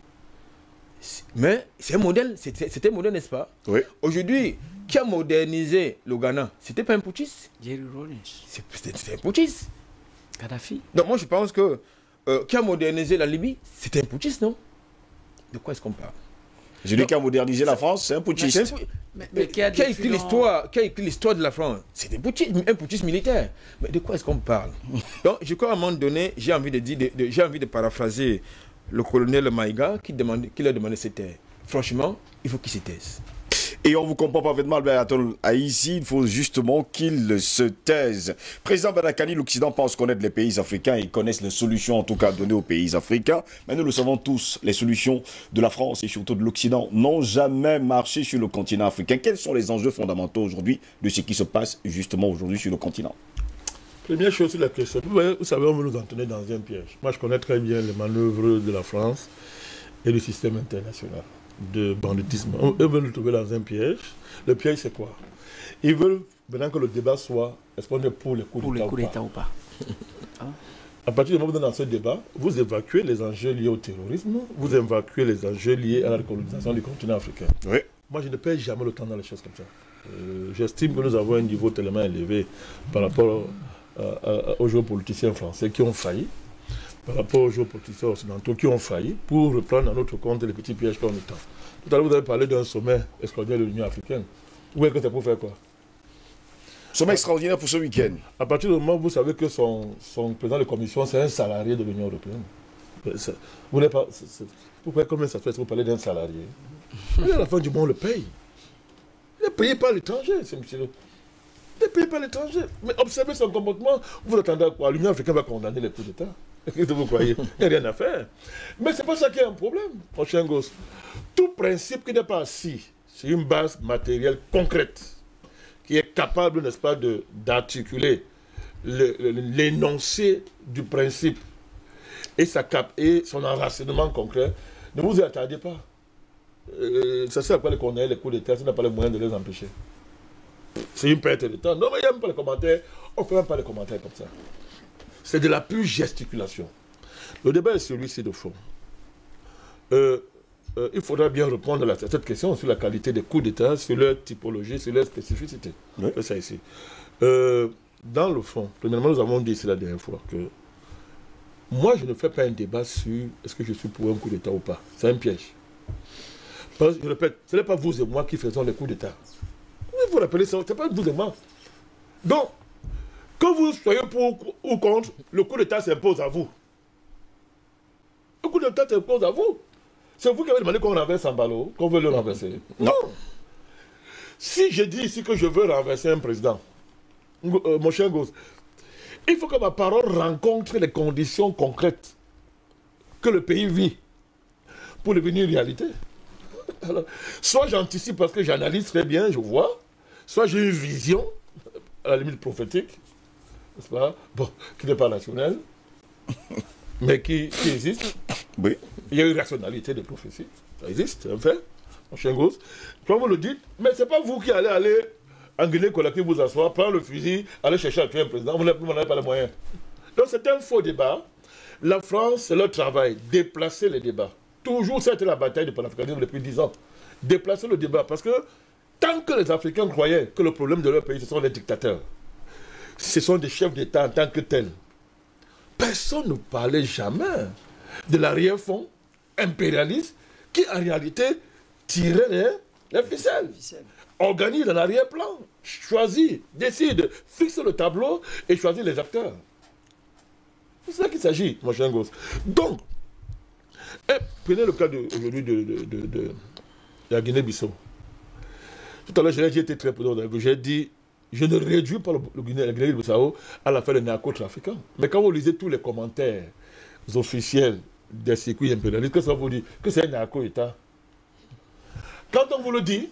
Mais c'est un modèle, c'était un modèle, n'est-ce pas? Oui. Aujourd'hui, qui a modernisé le Ghana? C'était pas un putschiste? Jerry Rawlings. C'était un putschiste. Kadhafi. Donc moi je pense que qui a modernisé la Libye? C'était un putschiste, non? De quoi est-ce qu'on parle? Celui qui a modernisé la France, c'est un putschiste. Mais qui a écrit l'histoire de la France? C'est un putschiste militaire. Mais de quoi est-ce qu'on parle? Donc, je crois à un moment donné, j'ai envie de paraphraser le colonel Maïga qui leur demandait de se taire. Franchement, il faut qu'il se taise. Et on vous comprend parfaitement, Albert Atol Haïti, il faut justement qu'il se taise. Président Badakani, l'Occident pense connaître les pays africains, ils connaissent les solutions en tout cas données aux pays africains. Mais nous le savons tous, les solutions de la France et surtout de l'Occident n'ont jamais marché sur le continent africain. Quels sont les enjeux fondamentaux aujourd'hui de ce qui se passe justement aujourd'hui sur le continent? Première chose sur la question, vous savez, on veut nous entraîner dans un piège. Moi, je connais très bien les manœuvres de la France et du système international de banditisme. Eux veulent nous trouver dans un piège. Le piège, c'est quoi? Ils veulent, maintenant que le débat soit, est-ce qu'on est pour les coups d'État ou pas? À partir du moment où vous êtes dans ce débat, vous évacuez les enjeux liés au terrorisme, vous évacuez les enjeux liés à la colonisation du continent africain. Oui. Moi, je ne perds jamais le temps dans les choses comme ça. J'estime que nous avons un niveau tellement élevé par rapport aux géopoliticiens français qui ont failli, par rapport aux géopoliticiens occidentaux qui ont failli, pour reprendre à notre compte les petits pièges qu'on nous tend. Tout à l'heure, vous avez parlé d'un sommet extraordinaire de l'Union africaine. Où est-ce que c'est pour faire quoi? Sommet extraordinaire pour ce week-end. À partir du moment où vous savez que son président de commission, c'est un salarié de l'Union européenne. Vous n'êtes pas... Pourquoi, comment ça se fait que vous parlez d'un salarié? À la fin du mois, on le paye. Il est payé par l'étranger, c'est monsieur. Des pays pas l'étranger. Mais observez son comportement. Vous attendez à quoi? L'Union africaine va condamner les coups d'État. Qu'est-ce que vous croyez? Il n'y a rien à faire. Mais c'est pas ça qui est un problème, mon cher gosse. Tout principe qui n'est pas assis sur une base matérielle concrète, qui est capable, n'est-ce pas, d'articuler l'énoncé du principe et son enracinement concret, ne vous y attardez pas. Ça sert à quoi les condamner les coups d'État, ça n'a pas les moyens de les empêcher. C'est une perte de temps. Non, mais il n'y a même pas les commentaires. On ne fait même pas les commentaires comme ça. C'est de la pure gesticulation. Le débat est celui-ci de fond. Il faudra bien répondre à cette question sur la qualité des coups d'État, sur leur typologie, sur leur spécificité. Oui. C'est ça ici. Dans le fond, premièrement, nous avons dit ici la dernière fois que moi, je ne fais pas un débat sur est-ce que je suis pour un coup d'État ou pas. C'est un piège. Parce que, je répète, ce n'est pas vous et moi qui faisons les coups d'État. Vous rappelez ça, ce n'est pas vous et moi. Donc, que vous soyez pour ou contre, le coup d'État s'impose à vous. Le coup d'État s'impose à vous. C'est vous qui avez demandé qu'on renverse Sambalo, qu'on veut le renverser. Non. Si je dis ici que je veux renverser un président, mon cher gosse, il faut que ma parole rencontre les conditions concrètes que le pays vit pour devenir réalité. Alors, soit j'anticipe parce que j'analyse très bien, je vois, soit j'ai une vision, à la limite prophétique, n'est-ce pas? Bon, qui n'est pas rationnelle, mais qui existe. Oui. Il y a une rationalité de prophétie, ça existe, c'est un fait, mon chien gosse. Comme vous le dites, mais ce n'est pas vous qui allez en Guinée-Conakry vous asseoir, prendre le fusil, aller chercher à tuer un président, vous n'avez pas les moyens. Donc c'est un faux débat. La France, c'est leur travail, déplacer les débats. Toujours, c'était la bataille du panafricanisme depuis 10 ans. Déplacer le débat, parce que tant que les Africains croyaient que le problème de leur pays, ce sont les dictateurs, ce sont des chefs d'État en tant que tels, personne ne parlait jamais de l'arrière-fond impérialiste qui, en réalité, tirait les ficelles. Organise un arrière-plan, choisit, décide, fixe le tableau et choisit les acteurs. C'est ça qu'il s'agit, mon cher gosse. Donc, prenez le cas aujourd'hui de la Guinée-Bissau. Tout à l'heure, j'ai été très prudent. J'ai dit, je ne réduis pas la Guinée-Bissau à l'affaire des narcotrafiquants. Mais quand vous lisez tous les commentaires officiels des circuits impérialistes, qu'est-ce que ça vous dit? Que c'est un narco-État. Quand on vous le dit,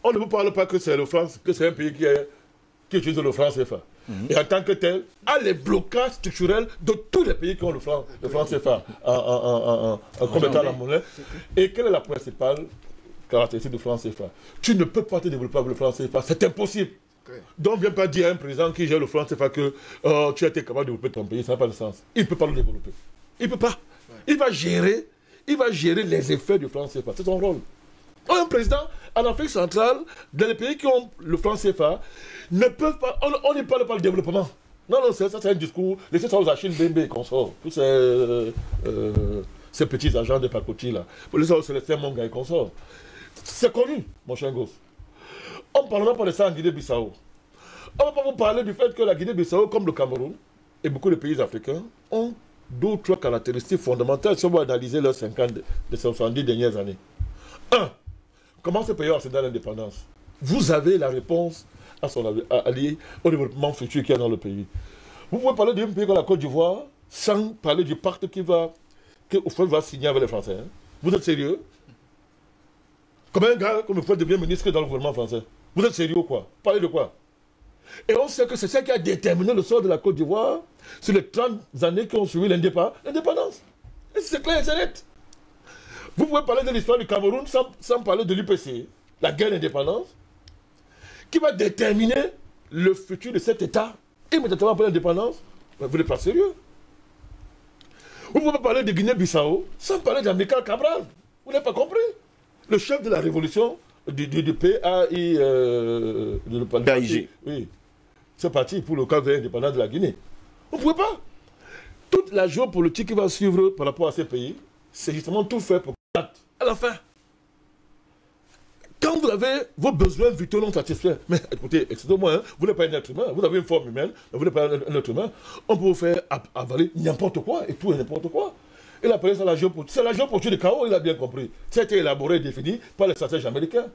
on ne vous parle pas que c'est un pays qui utilise le franc CFA. Et en tant que tel, a les blocages structurels de tous les pays qui ont le franc CFA en commettant la monnaie. Et quelle est la principale caractéristique du franc CFA? Tu ne peux pas te développer avec le franc CFA, c'est impossible. Donc, viens pas dire à un président qui gère le franc CFA que tu as été capable de développer ton pays, ça n'a pas de sens. Il ne peut pas le développer. Il ne peut pas. Il va gérer les effets du franc CFA. C'est son rôle. Un président en Afrique centrale, dans les pays qui ont le franc CFA, ne peuvent pas. On ne parle pas de développement. Non, ça c'est un discours. Laissez ça aux Achille Bembe qu'on sort. Tous ces petits agents de pacotille là. Laissez ça aux Célestin Monga et qu'on sort. C'est connu, mon cher gosse. On ne parlera pas de ça en Guinée-Bissau. On ne va pas vous parler du fait que la Guinée-Bissau, comme le Cameroun et beaucoup de pays africains, ont 2 ou 3 caractéristiques fondamentales si on va analyser leurs 70 dernières années. 1. Comment ce pays a accédé à l'indépendance? Vous avez la réponse à lier au développement futur qu'il y a dans le pays. Vous pouvez parler d'un pays comme la Côte d'Ivoire sans parler du pacte que va signer avec les Français. Hein? Vous êtes sérieux? Comme un gars comme le fait devenir ministre dans le gouvernement français. Vous êtes sérieux ou quoi? Parlez de quoi? Et on sait que c'est ça qui a déterminé le sort de la Côte d'Ivoire sur les 30 années qui ont suivi l'indépendance. Et c'est clair et c'est net. Vous pouvez parler de l'histoire du Cameroun sans parler de l'UPC, la guerre d'indépendance, qui va déterminer le futur de cet État immédiatement après l'indépendance. Vous n'êtes pas sérieux. Vous pouvez parler de Guinée-Bissau sans parler d'Amilcar Cabral. Vous n'avez pas compris. Le chef de la révolution du PAI, PAIG. Oui. C'est parti pour le cas de l'indépendance de la Guinée. Vous ne pouvez pas. Toute la géopolitique qui va suivre par rapport à ces pays, c'est justement tout fait pour à la fin. Quand vous avez vos besoins vitaux non satisfaits, mais écoutez, excusez-moi, hein, vous n'êtes pas un être humain, vous avez une forme humaine, mais vous n'êtes pas un être humain, on peut vous faire avaler n'importe quoi et tout et n'importe quoi. Il appelle ça la géopolitique. C'est la géopolitique du chaos, il a bien compris. Ça a été élaboré et défini par les stratèges américains.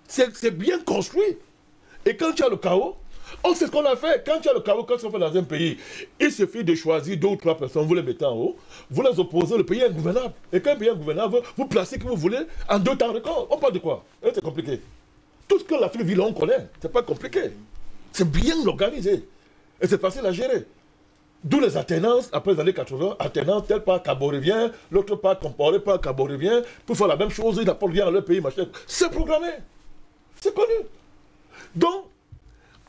C'est bien construit. Et quand tu as le chaos, Oh, c'est ce qu'on a fait. Quand il y a le chaos, quand on fait dans un pays, il suffit de choisir 2 ou 3 personnes, vous les mettez en haut, vous les opposez, le pays est ingouvernable. Et quand un pays est ingouvernable, vous placez qui vous voulez en 2 temps record. On parle de quoi? C'est compliqué. Tout ce que l'Afrique vit là, on connaît. C'est pas compliqué. C'est bien organisé. Et c'est facile à gérer. D'où les alternances, après les années 80, alternance, tel part Cabo revient, l'autre part comparé par Cabo revient, pour faire la même chose, ils n'apportent rien à leur pays, machin. C'est programmé. C'est connu. Donc,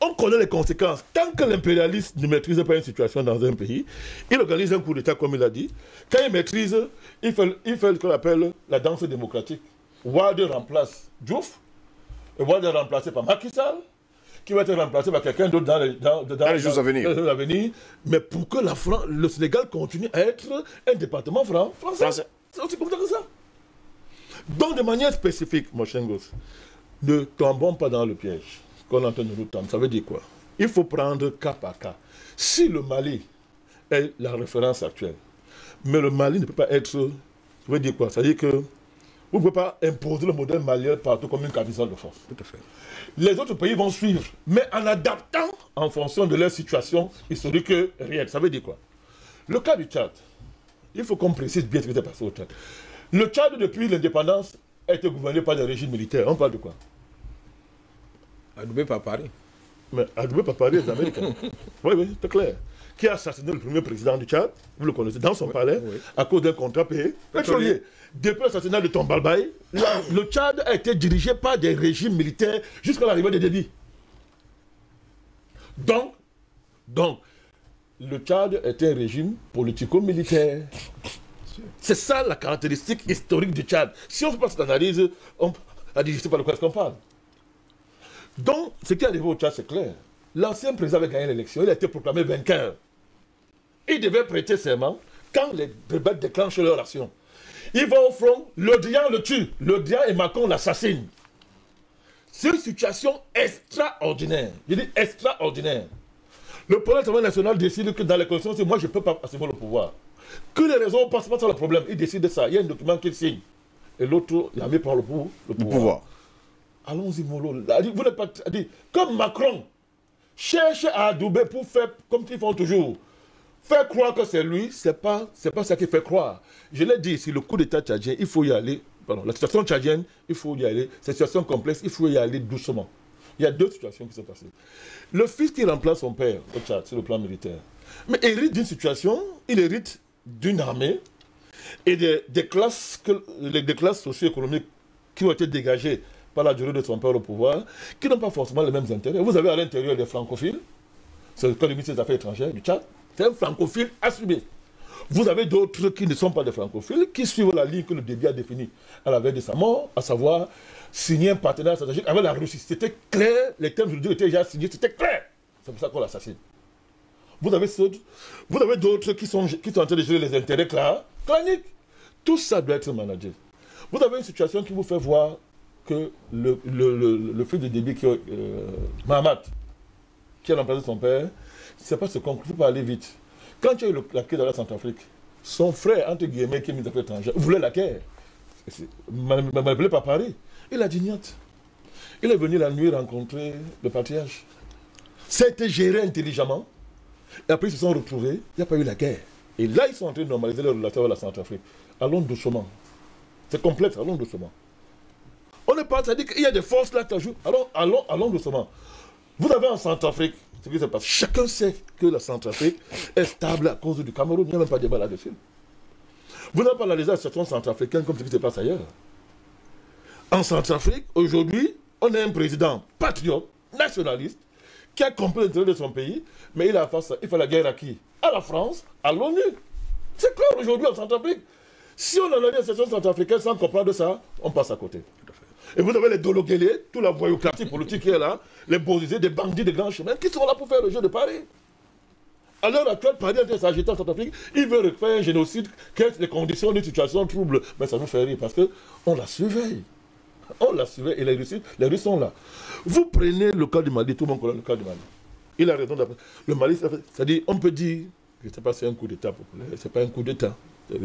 on connaît les conséquences. Tant que l'impérialiste ne maîtrise pas une situation dans un pays, il organise un coup d'État, comme il a dit. Quand il maîtrise, il fait ce qu'on appelle la danse démocratique. Wade remplace Diouf, et Wade est remplacé par Macky Sall, qui va être remplacé par quelqu'un d'autre dans les jours à venir. Mais pour que le Sénégal continue à être un département français. C'est aussi comme ça que ça. Donc, de manière spécifique, mon cher gosse, ne tombons pas dans le piège qu'on entend de nous tendre. Ça veut dire quoi? Il faut prendre cas par cas. Si le Mali est la référence actuelle, mais le Mali ne peut pas être... Ça veut dire quoi? Ça veut dire que vous ne pouvez pas imposer le modèle malien partout comme une camisole de force. Tout à fait. Les autres pays vont suivre, mais en adaptant en fonction de leur situation historique réelle. Ça veut dire quoi? Le cas du Tchad, il faut qu'on précise bien ce qui s'est passé au Tchad. Le Tchad, depuis l'indépendance, a été gouverné par des régimes militaires. On parle de quoi? Adoubé par Paris. Mais adoubé par Paris, les Américains. Oui, c'est clair. Qui a assassiné le premier président du Tchad, vous le connaissez, dans son palais, à cause d'un contrat payé pétrolier. Depuis l'assassinat de Tombalbaye, le Tchad a été dirigé par des régimes militaires jusqu'à l'arrivée de Déby. Donc, le Tchad est un régime politico-militaire. C'est ça la caractéristique historique du Tchad. Si on ne fait pas cette analyse, on a dit, je ne sais pas de quoi est-ce qu'on parle. Donc, ce qui est arrivé au Tchad, c'est clair. L'ancien président avait gagné l'élection, il a été proclamé vainqueur. Il devait prêter serment quand les rebelles déclenchent leur action. Il va au front, le Drian le tue, le Drian et Macron l'assassinent. C'est une situation extraordinaire. Je dis extraordinaire. Le président national décide que dans les conditions, moi je ne peux pas assumer le pouvoir. Que les raisons passent pas sur le problème, il décide de ça. Il y a un document qu'il signe. Et l'autre, l'armée prend le pouvoir. Allons-y, Molo. Vous n'êtes pas dit, comme Macron cherche à adouber pour faire comme ils font toujours. Faire croire que c'est lui, c'est pas ça qui fait croire. Je l'ai dit, si le coup d'État tchadien, il faut y aller. Pardon, la situation tchadienne, il faut y aller. Cette situation complexe, il faut y aller doucement. Il y a 2 situations qui sont passées. Le fils qui remplace son père au Tchad, sur le plan militaire, mais hérite d'une situation, il hérite d'une armée et des classes socio-économiques qui ont été dégagées par la durée de son père au pouvoir, qui n'ont pas forcément les mêmes intérêts. Vous avez à l'intérieur des francophiles, c'est le cas du ministre des Affaires étrangères du Tchad, c'est un francophile assumé. Vous avez d'autres qui ne sont pas des francophiles, qui suivent la ligne que le Déby a définie à la veille de sa mort, à savoir signer un partenariat stratégique avec la Russie. C'était clair, les termes juridiques étaient déjà signés, c'était clair. C'est pour ça qu'on l'assassine. Vous avez d'autres qui sont en train de gérer les intérêts claniques. Tout ça doit être managé. Vous avez une situation qui vous fait voir que le fils de Déby, Mahamat, qui a remplacé son père, c'est pas ce qu'on ne peut pas aller vite. Quand il y a eu la guerre dans la Centrafrique, son frère, entre guillemets, qui est ministre des Affaires étrangères, voulait la guerre. Manipulé par Paris. Il a dit niet. Il est venu la nuit rencontrer le patriarche. Ça a été géré intelligemment. Et après, ils se sont retrouvés. Il n'y a pas eu la guerre. Et là, ils sont en train de normaliser les relations avec la Centrafrique. Allons doucement. C'est complexe, allons doucement. On n'est pas, c'est-à-dire qu'il y a des forces là qui jouent. Allons doucement. Vous avez en Centrafrique ce qui se passe. Chacun sait que la Centrafrique est stable à cause du Cameroun. Il n'y a même pas de débat là-dessus. Vous n'avez pas analysé la situation centrafricaine comme ce qui se passe ailleurs. En Centrafrique, aujourd'hui, on a un président patriote, nationaliste, qui a compris l'intérêt de son pays, mais il fait la guerre à qui? À la France, à l'ONU. C'est clair aujourd'hui en Centrafrique. Si on analyse la situation centrafricaine sans comprendre ça, on passe à côté. Et vous avez les Dologuélé, toute la voyoucratie politique qui est là, les Bozizé, des bandits de grands chemins, qui sont là pour faire le jeu de Paris. À l'heure actuelle, Paris est en train de s'agiter en Centrafrique, il veut refaire un génocide, quelles sont les conditions d'une situation trouble. Mais ça nous fait rire parce qu'on la surveille. On la surveille et les Russes sont là. Vous prenez le cas du Mali, tout le monde connaît le cas du Mali. Il a raison d'après. Le Mali, c'est-à-dire, on peut dire, je ne sais pas si c'est un coup d'État populaire, c'est pas un coup d'État.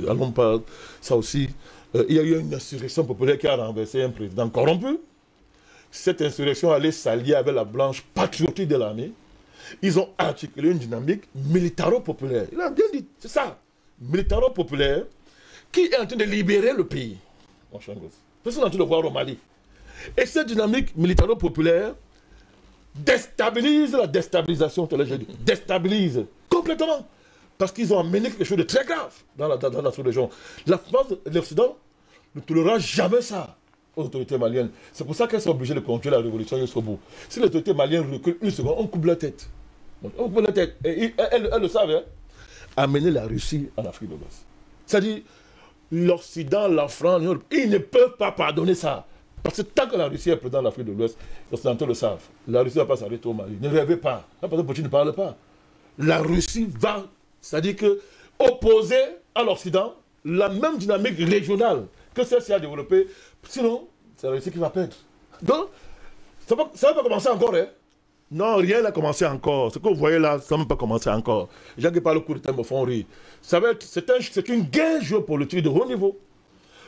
Allons pas, ça aussi, il y a eu une insurrection populaire qui a renversé un président corrompu. Cette insurrection allait s'allier avec la branche patriotique de l'armée Ils ont articulé une dynamique militaro-populaire. Il a bien dit, c'est ça. Militaro-populaire qui est en train de libérer le pays. C'est ce qu'on est en train de voir au Mali. Et cette dynamique militaro-populaire déstabilise la déstabilisation, déstabilise complètement. Parce qu'ils ont amené quelque chose de très grave dans la sous-région. La France, l'Occident ne tolérera jamais ça aux autorités maliennes. C'est pour ça qu'elles sont obligées de continuer la révolution jusqu'au bout. Si les autorités maliennes reculent une seconde, on coupe la tête. On coupe la tête. Et elles le savent, hein. Amener la Russie en Afrique de l'Ouest. C'est-à-dire, l'Occident, la France, ils ne peuvent pas pardonner ça. Parce que tant que la Russie est présente en Afrique de l'Ouest, les Occidentaux le savent. La Russie ne va pas s'arrêter au Mali. Ne rêvez pas. Parce que Poutine ne parle pas. La Russie va, c'est-à-dire que, opposer à l'Occident la même dynamique régionale que celle-ci a développée. Sinon, c'est la Russie qui va perdre. Donc, ça va pas commencer encore, hein? Non, rien n'a commencé encore. Ce que vous voyez là, ça n'a même pas commencé encore. Les gens qui parlent au coup de temps me font rire. C'est une guerre géopolitique de haut niveau.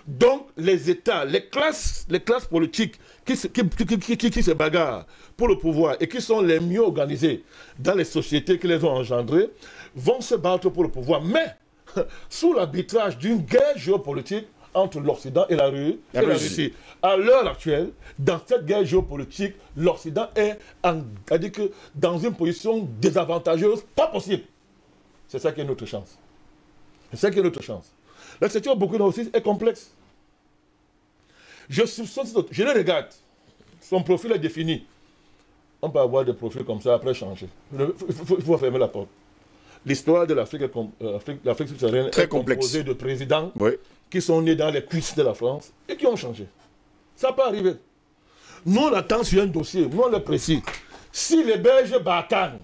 Donc, les États, les classes politiques qui se bagarrent pour le pouvoir et qui sont les mieux organisés dans les sociétés qui les ont engendrées, vont se battre pour le pouvoir. Mais, sous l'arbitrage d'une guerre géopolitique entre l'Occident et la Russie. À l'heure actuelle, dans cette guerre géopolitique, l'Occident est dans une position désavantageuse, pas possible. C'est ça qui est notre chance. C'est ça qui est notre chance. La situation au Burkina aussi est complexe. Je le regarde. Son profil est défini. On peut avoir des profils comme ça, après changer. Il faut fermer la porte. L'histoire de l'Afrique subsaharienne est composée de présidents qui sont nés dans les cuisses de la France et qui ont changé. Ça peut arriver. Nous, on attend sur un dossier, nous, on le précise. Si les Belges Barkhane,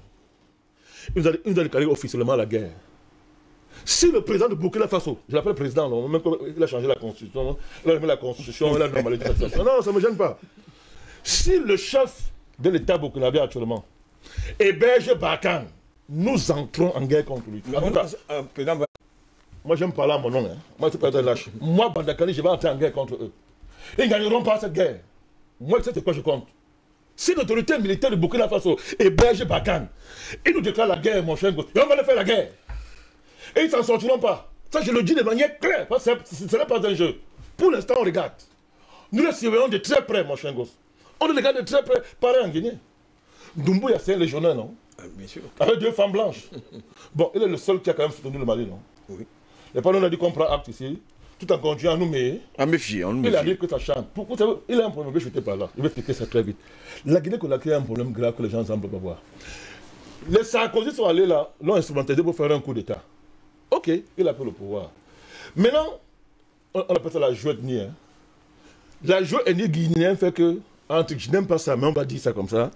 ils ont déclaré officiellement la guerre. Si le président de Burkina Faso, je l'appelle président, non, même il a changé la constitution, il a remis la constitution, il a normalisé la situation. Non, ça ne me gêne pas. Si le chef de l'État burkinabé actuellement est Belge Barkhane, nous entrons en guerre contre lui. Moi, j'aime parler à mon nom. Hein. Moi, c'est pas être lâche. Moi, Bandakani, je vais entrer en guerre contre eux. Ils ne gagneront pas cette guerre. Moi, je sais quoi je compte. Si l'autorité militaire de Burkina Faso est Belge Barkhane, ils nous déclarent la guerre, mon cher gosse. Et on va leur faire la guerre. Et ils ne s'en sortiront pas. Ça, je le dis de manière claire. Parce que ce n'est pas un jeu. Pour l'instant, on regarde. Nous les surveillons de très près, mon cher gosse. On les regarde de très près. Pareil en Guinée. Doumbouya, c'est un légionnaire, non? Bien sûr. Avec 2 femmes blanches. Bon, il est le seul qui a quand même soutenu le Mali, non? Oui. Les parents ont dit qu'on prend acte ici, tout en continuant à nous méfier. On nous méfie. Il a dit que ça chante. Il a un problème, je vais chuter par là. Je vais expliquer ça très vite. La Guinée-Conakry a un problème grave que les gens ne semblent pas voir. Les Sarkozy sont allés là, l'ont instrumentalisé pour faire un coup d'État. Ok, il a pris le pouvoir. Maintenant, on appelle ça la joie ethnie. Hein. La joie ethnie guinéenne fait que, je n'aime pas ça, mais on va dire ça comme ça,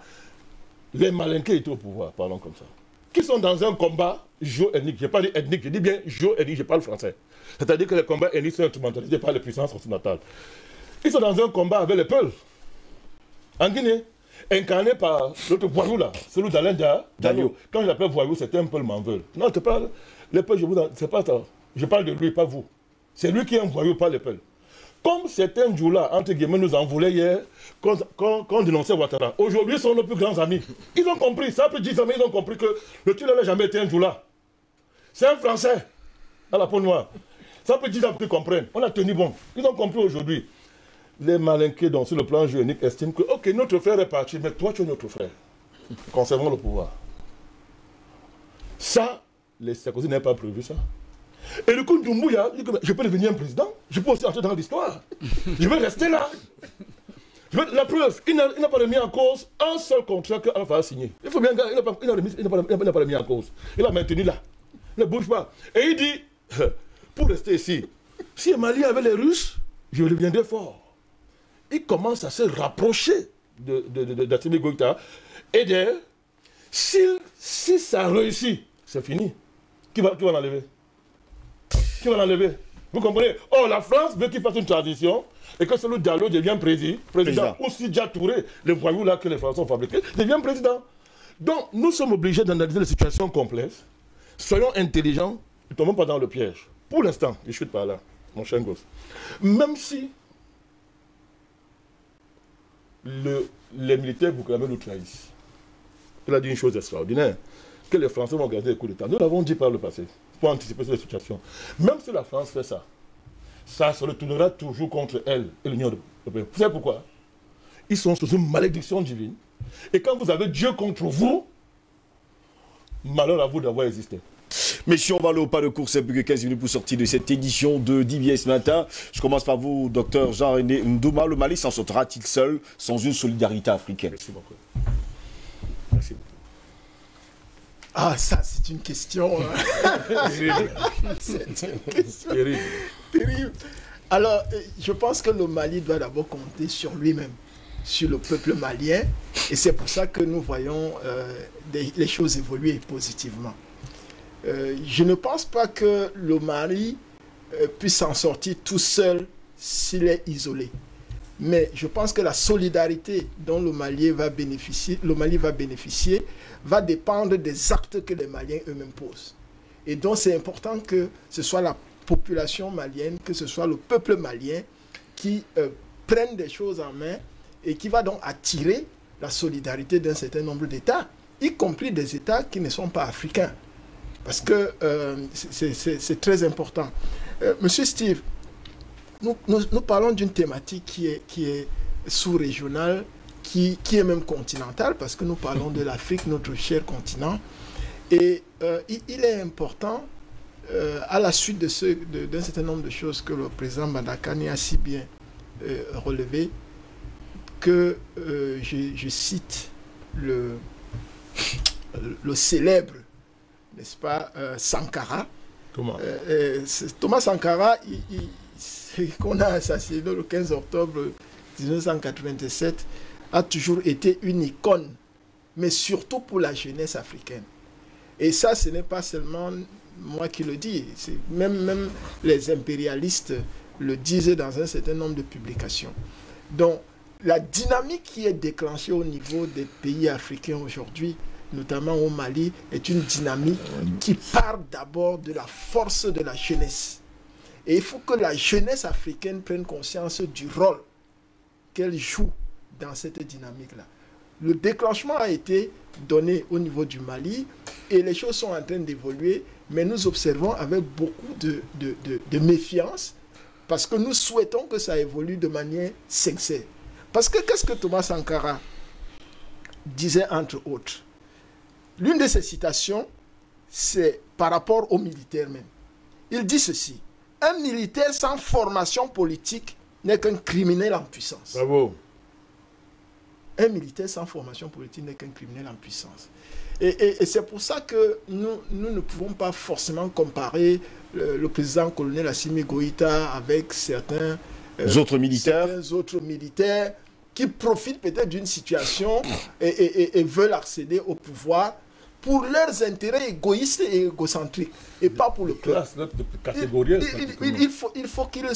les Malinqués étaient au pouvoir, parlons comme ça. Qui sont dans un combat géo-ethnique. Je n'ai pas dit ethnique, je dis bien géo-ethnique, je parle français. C'est-à-dire que les combats ethniques sont instrumentalisés par les puissances occidentales. Ils sont dans un combat avec les Peuls, en Guinée, incarné par l'autre voyou là, celui d'Alain Diallo. Quand je l'appelle voyou, c'était un Peul m'en veut. Non, c'est pas les Peuls, c'est pas ça. Je parle de lui, pas vous. C'est lui qui est un voyou, pas les Peuls. Comme certains Djoula, entre guillemets, nous en voulaient hier, quand on dénonçait Ouattara. Aujourd'hui, ils sont nos plus grands amis. Ils ont compris, ça peut 10 ans, ils ont compris que le Tula n'a jamais été un Djoula. C'est un Français, à la peau noire. Ça peut 10 ans qu'ils comprennent. On a tenu bon. Ils ont compris aujourd'hui. Les Malinqués, donc sur le plan géonique, estiment que, ok, notre frère est parti, mais toi, tu es notre frère. Conservons le pouvoir. Ça, les Sarkozy n'avaient pas prévu ça. Et le coup de Doumbouya, je peux devenir un président, je peux aussi entrer dans l'histoire. Je vais rester là. La preuve, il n'a pas remis en cause un seul contrat qu'Alpha a signé. Il faut bien gars, il n'a pas remis en cause. Il a maintenu là. Il ne bouge pas. Et il dit, pour rester ici, si Mali avait les Russes, je deviendrais fort. Il commence à se rapprocher d'Assimi Goïta. Et d'ailleurs, si ça réussit, c'est fini. Qui va l'enlever? Qui va l'enlever? Vous comprenez? Oh, la France veut qu'il fasse une transition et que celui Diallo devienne président. Ou si Dia Touré, les voyous là que les Français ont fabriqués, devient président. Donc, nous sommes obligés d'analyser les situations complexes. Soyons intelligents, ne tombons pas dans le piège. Pour l'instant, je chute par là, mon cher gosse. Même si les militaires burkinabés nous trahissent, il a dit une chose extraordinaire, que les Français vont garder les coups d'État. Nous l'avons dit par le passé, pour anticiper cette situation. Même si la France fait ça, ça se retournera toujours contre elle et l'Union européenne. Vous savez pourquoi? Ils sont sous une malédiction divine. Et quand vous avez Dieu contre vous, malheur à vous d'avoir existé. Messieurs, on va aller au pas de course, c'est plus que 15 minutes pour sortir de cette édition de DBS Matin. Je commence par vous, docteur Jean-René Ndouma. Le Mali s'en sortira-t-il seul sans une solidarité africaine? Merci beaucoup. Merci beaucoup. Ah, ça, c'est une question. C'est une question terrible. Alors, je pense que le Mali doit d'abord compter sur lui-même, sur le peuple malien. Et c'est pour ça que nous voyons les choses évoluer positivement. Je ne pense pas que le Mali puisse s'en sortir tout seul s'il est isolé. Mais je pense que la solidarité dont le Mali va bénéficier va dépendre des actes que les Maliens eux-mêmes posent. Et donc c'est important que ce soit la population malienne, que ce soit le peuple malien qui prenne des choses en main et qui va donc attirer la solidarité d'un certain nombre d'États, y compris des États qui ne sont pas africains. Parce que c'est très important. Monsieur Steve, nous parlons d'une thématique qui est sous-régionale, qui est même continentale, parce que nous parlons de l'Afrique, notre cher continent. Et il est important, à la suite d'un certain nombre de choses que le président Madakani a si bien relevé, que je cite le célèbre, n'est-ce pas, Sankara. Thomas Sankara, qu'on a assassiné le 15 octobre 1987, a toujours été une icône, mais surtout pour la jeunesse africaine. Et ça, ce n'est pas seulement moi qui le dis, même les impérialistes le disaient dans un certain nombre de publications. Donc, la dynamique qui est déclenchée au niveau des pays africains aujourd'hui, notamment au Mali, est une dynamique qui part d'abord de la force de la jeunesse. Et il faut que la jeunesse africaine prenne conscience du rôle qu'elle joue dans cette dynamique-là. Le déclenchement a été donné au niveau du Mali et les choses sont en train d'évoluer, mais nous observons avec beaucoup de méfiance parce que nous souhaitons que ça évolue de manière sincère. Parce que qu'est-ce que Thomas Sankara disait entre autres? L'une de ses citations, c'est par rapport aux militaires même. Il dit ceci: un militaire sans formation politique n'est qu'un criminel en puissance. Bravo. Un militaire sans formation politique n'est qu'un criminel en puissance. Et c'est pour ça que nous ne pouvons pas forcément comparer le président colonel Assimi Goïta avec certains autres militaires qui profitent peut-être d'une situation et veulent accéder au pouvoir pour leurs intérêts égoïstes et égocentriques, et pas pour le peuple. Il faut qu'il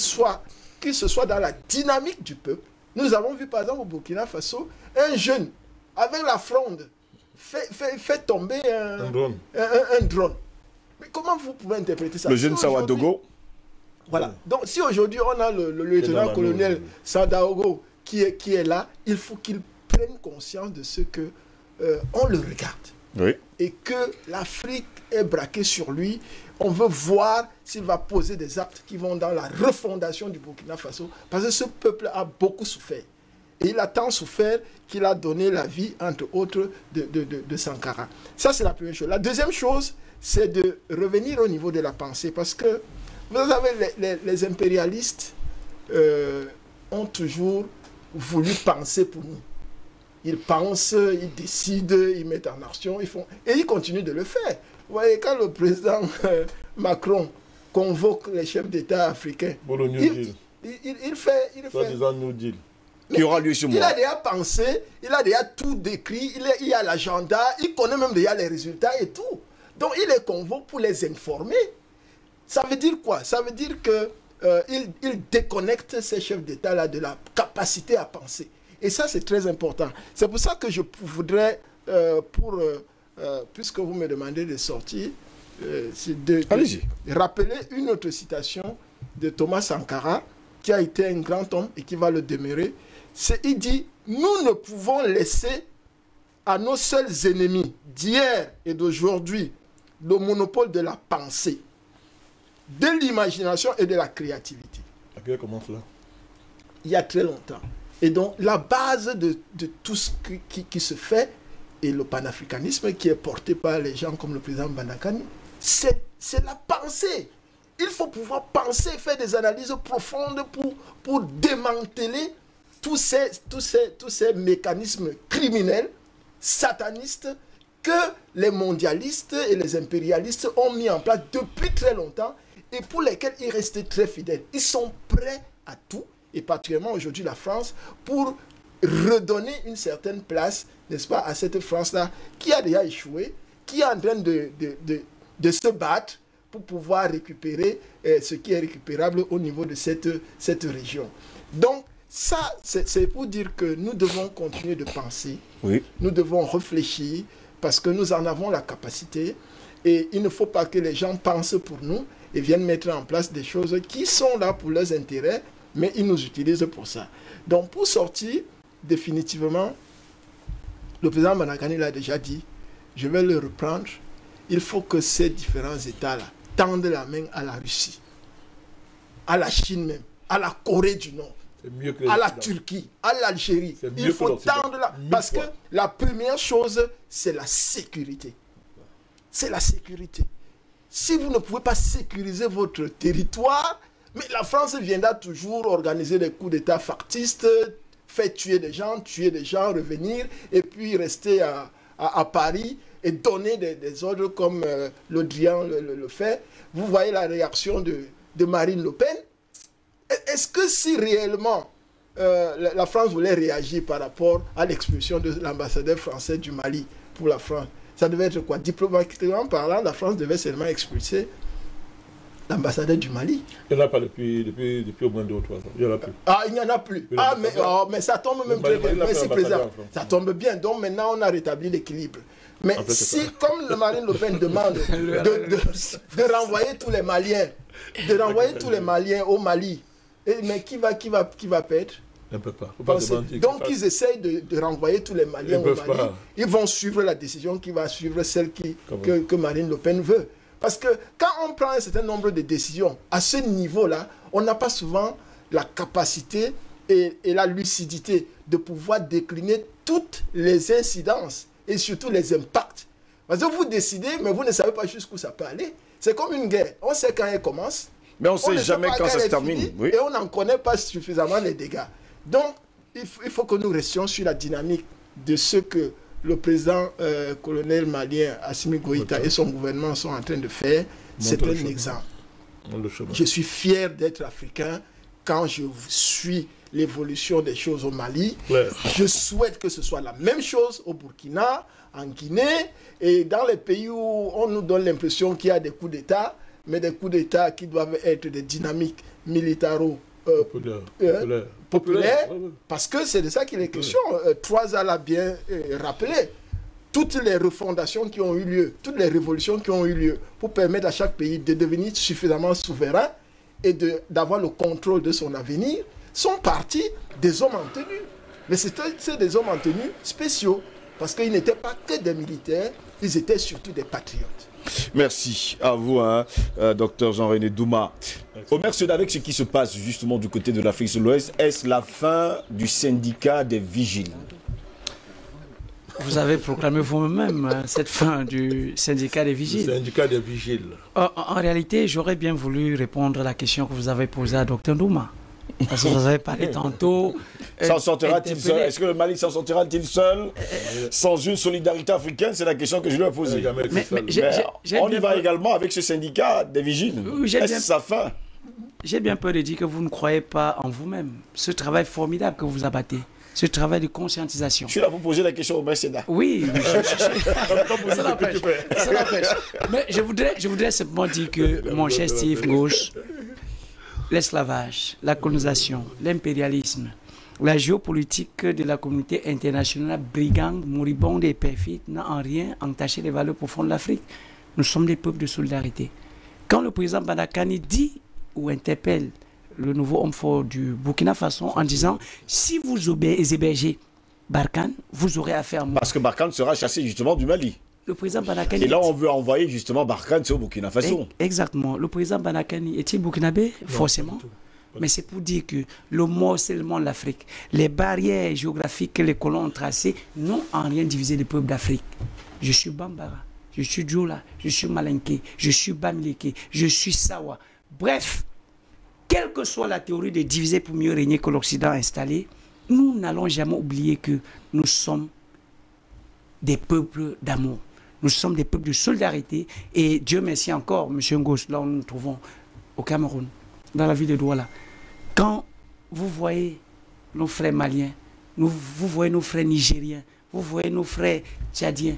se soit dans la dynamique du peuple. Nous avons vu par exemple au Burkina Faso, un jeune, avec la fronde, fait tomber un drone. Mais comment vous pouvez interpréter ça? Le jeune Sawadogo. Voilà. Donc si aujourd'hui on a le lieutenant-colonel Sadaogo qui est là, il faut qu'il prenne conscience de ce que on le regarde. Oui. Et que l'Afrique est braquée sur lui. On veut voir s'il va poser des actes qui vont dans la refondation du Burkina Faso. Parce que ce peuple a beaucoup souffert. Et il a tant souffert qu'il a donné la vie, entre autres, de Sankara. Ça, c'est la première chose. La deuxième chose, c'est de revenir au niveau de la pensée. Parce que, vous savez, les impérialistes ont toujours voulu penser pour nous. Ils pensent, ils décident, ils mettent en action, ils font... Et ils continuent de le faire. Vous voyez, quand le président Macron convoque les chefs d'État africains, il fait... New Deal. Qui aura lieu ce mois. Il a déjà pensé, il a déjà tout décrit, il y a l'agenda, il connaît même déjà les résultats et tout. Donc il les convoque pour les informer. Ça veut dire quoi? Ça veut dire qu'il déconnecte ces chefs d'État-là de la capacité à penser. Et ça, c'est très important. C'est pour ça que je voudrais, puisque vous me demandez de sortir, de rappeler une autre citation de Thomas Sankara, qui a été un grand homme et qui va le demeurer. Il dit, nous ne pouvons laisser à nos seuls ennemis d'hier et d'aujourd'hui le monopole de la pensée, de l'imagination et de la créativité. À quel moment cela? Il y a très longtemps. Et donc, la base de tout ce qui se fait, et le panafricanisme qui est porté par les gens comme le président Bandakani, c'est la pensée. Il faut pouvoir penser, faire des analyses profondes pour démanteler tous ces mécanismes criminels, satanistes, que les mondialistes et les impérialistes ont mis en place depuis très longtemps et pour lesquels ils restent très fidèles. Ils sont prêts à tout, et particulièrement aujourd'hui la France, pour redonner une certaine place, n'est-ce pas, à cette France-là qui a déjà échoué, qui est en train de se battre pour pouvoir récupérer ce qui est récupérable au niveau de cette région. Donc, ça, c'est pour dire que nous devons continuer de penser, oui. Nous devons réfléchir, parce que nous en avons la capacité, et il ne faut pas que les gens pensent pour nous et viennent mettre en place des choses qui sont là pour leurs intérêts, mais ils nous utilisent pour ça. Donc, pour sortir, définitivement, le président Bandakani l'a déjà dit, je vais le reprendre, il faut que ces différents États-là tendent la main à la Russie, à la Chine même, à la Corée du Nord, à la Turquie, à l'Algérie. Il faut tendre la... Parce que la première chose, c'est la sécurité. C'est la sécurité. Si vous ne pouvez pas sécuriser votre territoire, mais la France viendra toujours organiser des coups d'État factistes, faire tuer des gens, revenir, et puis rester à Paris et donner des ordres comme Le Drian le fait. Vous voyez la réaction de Marine Le Pen. Est-ce que si réellement la France voulait réagir par rapport à l'expulsion de l'ambassadeur français du Mali pour la France, ça devait être quoi? Diplomatiquement parlant, la France devait seulement expulser l'ambassadeur du Mali. Il n'y en a pas depuis au moins 2 ou 3 ans. Il n'y en a plus. Ah, il n'y en a plus. Ah, mais ça tombe même très bien. Merci, président. Ça tombe bien. Donc maintenant, on a rétabli l'équilibre. Mais si, comme le Marine Le Pen demande de renvoyer tous les Maliens, au Mali, mais qui va perdre? On ne peut pas. Donc ils essayent de renvoyer tous les Maliens au Mali. Ils vont suivre la décision qui va suivre celle que Marine Le Pen veut. Parce que quand on prend un certain nombre de décisions à ce niveau-là, on n'a pas souvent la capacité et la lucidité de pouvoir décliner toutes les incidences et surtout les impacts. Parce que vous décidez, mais vous ne savez pas jusqu'où ça peut aller. C'est comme une guerre. On sait quand elle commence. Mais on ne sait jamais quand ça se termine. Oui. Et on n'en connaît pas suffisamment les dégâts. Donc, il faut que nous restions sur la dynamique de ce que le président colonel malien Assimi Goïta et son gouvernement sont en train de faire. C'est un exemple. Je suis fier d'être africain quand je suis l'évolution des choses au Mali. Ouais. Je souhaite que ce soit la même chose au Burkina, en Guinée et dans les pays où on nous donne l'impression qu'il y a des coups d'État, mais des coups d'État qui doivent être des dynamiques populaires, parce que c'est de ça qu'il est question. Troisa l'a bien rappelé. Toutes les refondations qui ont eu lieu, toutes les révolutions qui ont eu lieu pour permettre à chaque pays de devenir suffisamment souverain et d'avoir le contrôle de son avenir, sont partis des hommes en tenue. Mais c'est des hommes en tenue spéciaux, parce qu'ils n'étaient pas que des militaires, ils étaient surtout des patriotes. Merci à vous, docteur Jean-René Douma. Omer, avec ce qui se passe justement du côté de l'Afrique de l'Ouest, est-ce la fin du syndicat des vigiles? Vous avez proclamé vous-même cette fin du syndicat des vigiles. Le syndicat des vigiles. En réalité, j'aurais bien voulu répondre à la question que vous avez posée à docteur Douma. Parce que vous avez parlé tantôt. S'en sortira-t-il seul? Est-ce que le Mali s'en sortira-t-il seul sans une solidarité africaine? C'est la question que je lui ai posée. On y va également avec ce syndicat des vigiles. Est-ce sa fin? J'ai bien peur de dire que vous ne croyez pas en vous-même. Ce travail formidable que vous abattez. Ce travail de conscientisation. Je suis là pour poser la question au Mercéda. Oui, ça l'empêche. Mais je voudrais simplement dire que, mon cher Steve Gauche, l'esclavage, la colonisation, l'impérialisme, la géopolitique de la communauté internationale brigande, moribonde et perfide n'a en rien entaché les valeurs profondes de l'Afrique. Nous sommes des peuples de solidarité. Quand le président Bandakani dit ou interpelle le nouveau homme fort du Burkina Faso en disant « Si vous hébergez Barkhane, vous aurez affaire à moi. Parce que Barkhane sera chassé justement du Mali. Le président Banakani... Et là, on veut envoyer justement Barkhane au Burkina Faso. Exactement. Le président Banakani est-il burkinabé? Forcément. Mais c'est pour dire que le morcellement de l'Afrique, les barrières géographiques que les colons ont tracées n'ont en rien divisé les peuples d'Afrique. Je suis Bambara, je suis Djola, je suis Malinké, je suis Bamileke, je suis Sawa. Bref, quelle que soit la théorie de diviser pour mieux régner que l'Occident a installé, nous n'allons jamais oublier que nous sommes des peuples d'amour. Nous sommes des peuples de solidarité. Et Dieu merci encore, M. Ngos, là où nous nous trouvons au Cameroun, dans la ville de Douala. Quand vous voyez nos frères maliens, vous voyez nos frères nigériens, vous voyez nos frères tchadiens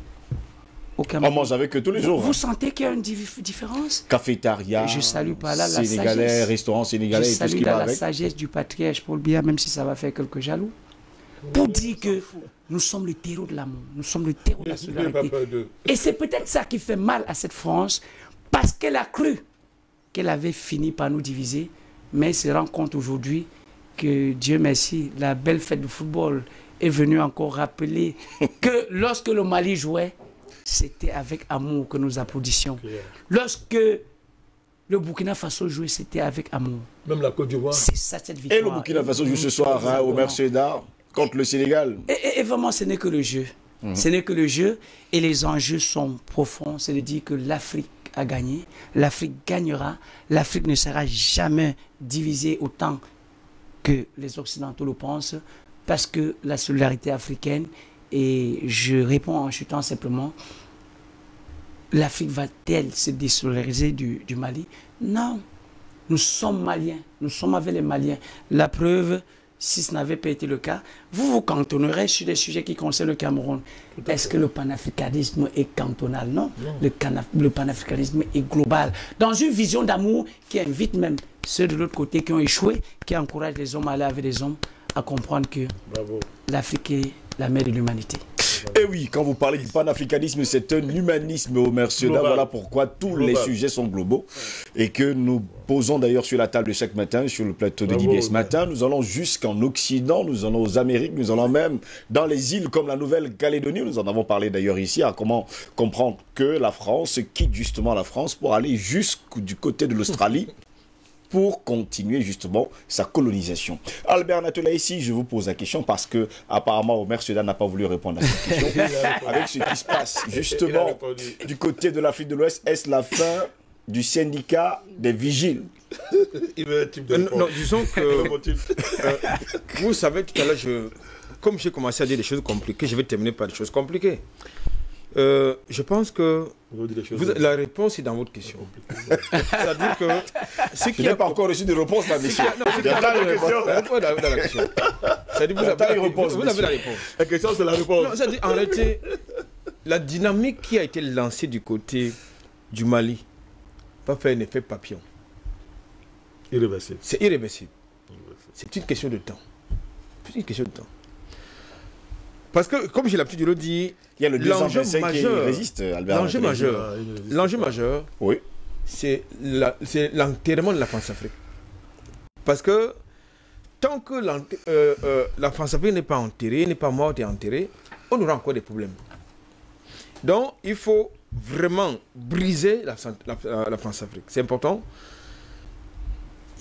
au Cameroun. On mange avec eux tous les jours. Vous sentez qu'il y a une différence? Cafétéria, je salue par là la sénégalais, sagesse. Restaurant sénégalais et tout ce qui va avec. La sagesse du patriarche Paul Biya, même si ça va faire quelques jaloux. Pour dire que nous sommes le terreau de l'amour, nous sommes le terreau de la solidarité. Et c'est peut-être ça qui fait mal à cette France, parce qu'elle a cru qu'elle avait fini par nous diviser, mais elle se rend compte aujourd'hui que, Dieu merci, la belle fête du football est venue encore rappeler que lorsque le Mali jouait, c'était avec amour que nous applaudissions. Lorsque le Burkina Faso jouait, c'était avec amour. Même la Côte d'Ivoire. C'est ça, cette victoire. Et le Burkina Faso joue ce soir hein, au Merceda contre le Sénégal. Et vraiment, ce n'est que le jeu. Ce n'est que le jeu. Et les enjeux sont profonds. C'est de dire que l'Afrique a gagné. L'Afrique gagnera. L'Afrique ne sera jamais divisée autant que les Occidentaux le pensent. Parce que la solidarité africaine, et je réponds en chutant simplement, l'Afrique va-t-elle se désolidariser du Mali? Non. Nous sommes Maliens. Nous sommes avec les Maliens. La preuve, si ce n'avait pas été le cas, vous vous cantonnerez sur des sujets qui concernent le Cameroun. Est-ce que le panafricanisme est cantonal? Non. Le panafricanisme est global. Dans une vision d'amour qui invite même ceux de l'autre côté qui ont échoué, qui encourage les hommes à aller avec les hommes, à comprendre que l'Afrique est la mère de l'humanité. Et oui, quand vous parlez du panafricanisme, c'est un humanisme au Merceda. Voilà pourquoi tous les sujets sont globaux. Et que nous posons d'ailleurs sur la table de chaque matin, sur le plateau de DBS Matin. Nous allons jusqu'en Occident, nous allons aux Amériques, nous allons même dans les îles comme la Nouvelle-Calédonie. Nous en avons parlé d'ailleurs ici, à comment comprendre que la France quitte justement la France pour aller jusqu'au côté de l'Australie. Pour continuer justement sa colonisation. Albert Natola, ici, je vous pose la question parce que apparemment Omer Sudan n'a pas voulu répondre à cette question. Avec ce qui se passe justement du côté de l'Afrique de l'Ouest, est-ce la fin du syndicat des vigiles? Non, disons que vous savez, tout à l'heure, comme j'ai commencé à dire des choses compliquées, je vais terminer par des choses compliquées. Je pense que la réponse est dans votre question. C'est-à-dire que... Je n'ai pas encore reçu de réponse, ma mission. La réponse dans la question. C'est-à-dire vous avez la réponse. La question, c'est la réponse. C'est-à-dire, en réalité, la dynamique qui a été lancée du côté du Mali va faire un effet papillon. Irréversible. C'est irréversible. C'est une question de temps. C'est une question de temps. Parce que, comme j'ai l'habitude de le dire, il y a le 225 qui résiste, Albert. L'enjeu majeur, oui, c'est l'enterrement de la France-Afrique. Parce que tant que la France-Afrique n'est pas enterrée, n'est pas morte et enterrée, on aura encore des problèmes. Donc, il faut vraiment briser la France-Afrique. C'est important.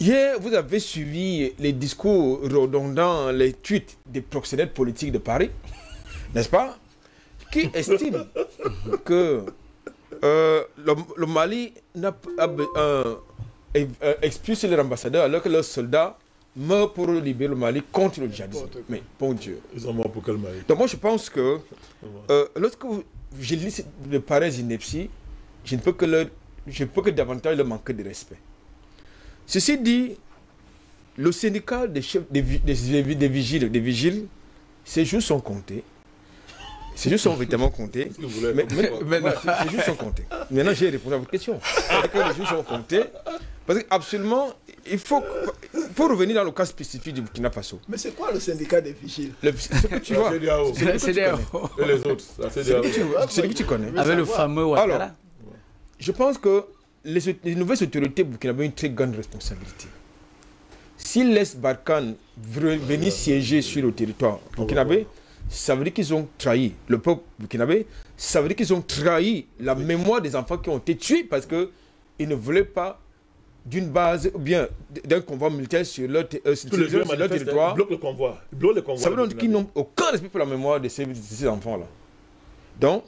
Hier, vous avez suivi les discours redondants, les tweets des proxénètes politiques de Paris, n'est-ce pas, qui estiment que le Mali expulse leur ambassadeur alors que leurs soldats meurent pour libérer le Mali contre le djihadisme. Mais bon Dieu. Ils sont morts pour quel Mali? Donc moi je pense que lorsque je lis de pareilles inepties, je peux que davantage leur manquer de respect. Ceci dit, le syndicat des chefs des vigiles, ces jours sont comptés. Ces jours sont véritablement comptés. Mais ces jours sont comptés. Maintenant, j'ai répondu à votre question. Les jours sont comptés. Parce qu'absolument, il faut revenir dans le cas spécifique du Burkina Faso. Mais c'est quoi le syndicat des vigiles? Ce que tu vois. C'est les autres. C'est que tu connais. Avec le fameux Ouattara. Alors, je pense que les nouvelles autorités burkinabées ont une très grande responsabilité. S'ils laissent Barkhane venir siéger sur le territoire burkinabé, ça veut dire qu'ils ont trahi le peuple burkinabé, ça veut dire qu'ils ont trahi la mémoire des enfants qui ont été tués parce qu'ils ne voulaient pas d'une base, ou bien d'un convoi militaire sur leur territoire. Ils bloquent le convoi. Ça veut dire qu'ils n'ont aucun respect pour la mémoire de ces enfants-là. Donc,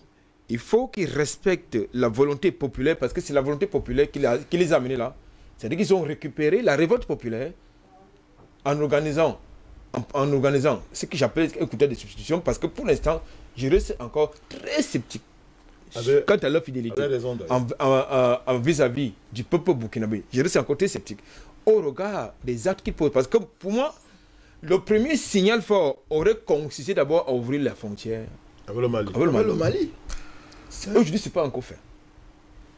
il faut qu'ils respectent la volonté populaire parce que c'est la volonté populaire qui les a amenés là. C'est-à-dire qu'ils ont récupéré la révolte populaire en organisant ce que j'appelle un coup de substitution parce que pour l'instant, je reste encore très sceptique quant à leur fidélité vis-à-vis du peuple burkinabé. Je reste encore très sceptique au regard des actes qu'ils posent. Parce que pour moi, le premier signal fort aurait consisté d'abord à ouvrir la frontière avec le Mali. Le Mali. Aujourd'hui, ce n'est pas encore fait.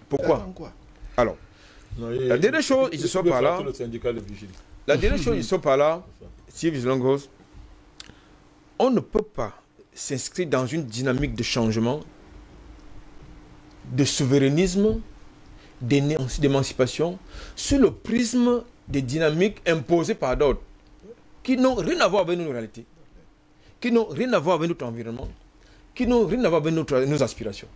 Pourquoi? Alors, la dernière chose, ils se sont par là. La dernière chose, ils sont par là. Steve Longos, on ne peut pas s'inscrire dans une dynamique de changement, de souverainisme, d'émancipation, sur le prisme des dynamiques imposées par d'autres, qui n'ont rien à voir avec nos réalités, qui n'ont rien à voir avec notre environnement, qui n'ont rien à voir avec nos aspirations.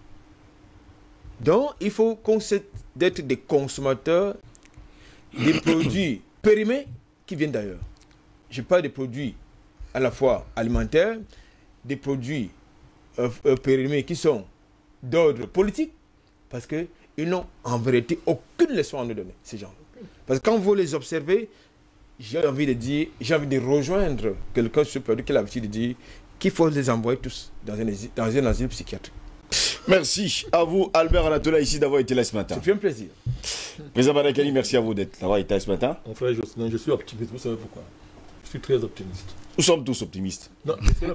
Donc, il faut qu'on cesse d'être des consommateurs des produits périmés qui viennent d'ailleurs. Je parle des produits à la fois alimentaires, des produits périmés qui sont d'ordre politique, parce qu'ils n'ont en vérité aucune leçon à nous donner, ces gens. Parce que quand vous les observez, j'ai envie de rejoindre quelqu'un sur le qui a l'habitude de dire qu'il faut les envoyer tous dans un asile psychiatrique. Merci à vous, Albert Anatola, ici d'avoir été là ce matin. Ça fait un plaisir. Président Barakani, merci à vous d'avoir été là ce matin. Mon frère Jocelyn, je suis optimiste. Vous savez pourquoi? Je suis très optimiste. Nous sommes tous optimistes. Non, ce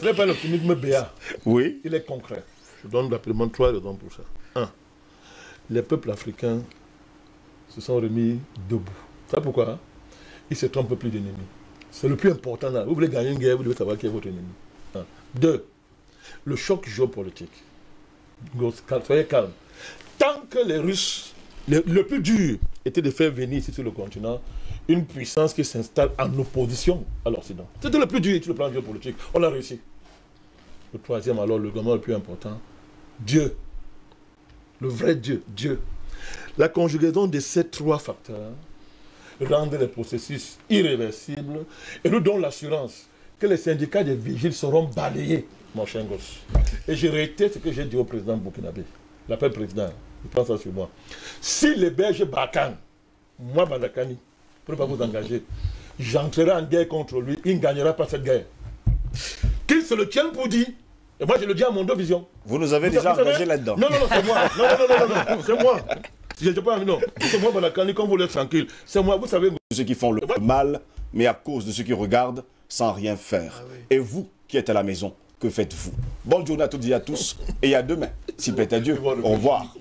n'est pas l'optimisme béat. Oui. Il est concret. Je donne rapidement 3 raisons pour ça. 1. Les peuples africains se sont remis debout. Vous savez pourquoi? Ils se trompent plus d'ennemis. C'est le plus important là. Vous voulez gagner une guerre, vous devez savoir qui est votre ennemi. 1. 2. Le choc géopolitique. Soyez calme. Tant que les Russes, le plus dur était de faire venir ici sur le continent une puissance qui s'installe en opposition à l'Occident. C'était le plus dur sur le plan géopolitique. On a réussi. Le 3e, alors, le grand le plus important, Dieu. Le vrai Dieu, Dieu. La conjugaison de ces 3 facteurs rend les processus irréversibles et nous donne l'assurance que les syndicats des vigiles seront balayés, mon cher gosse. Et je réitère ce que j'ai dit au président burkinabé. L'appel président, il prend ça sur moi. Si les berges Bakan, moi Barakani, pour ne pas vous engager, j'entrerai en guerre contre lui, il ne gagnera pas cette guerre. Qu'il se le tienne pour dire. Et moi, je le dis à mon deux visions. Vous nous avez déjà engagé là-dedans. Non, c'est moi. Non, c'est moi. Je ne sais pas, non. C'est moi, Barakani, quand vous l'êtes tranquille. C'est moi, vous savez. Ceux qui font le mal, mais à cause de ceux qui regardent sans rien faire. Ah oui. Et vous qui êtes à la maison, que faites-vous? Bonne journée à toutes et à tous. Et à demain, s'il plaît à Dieu. Au revoir.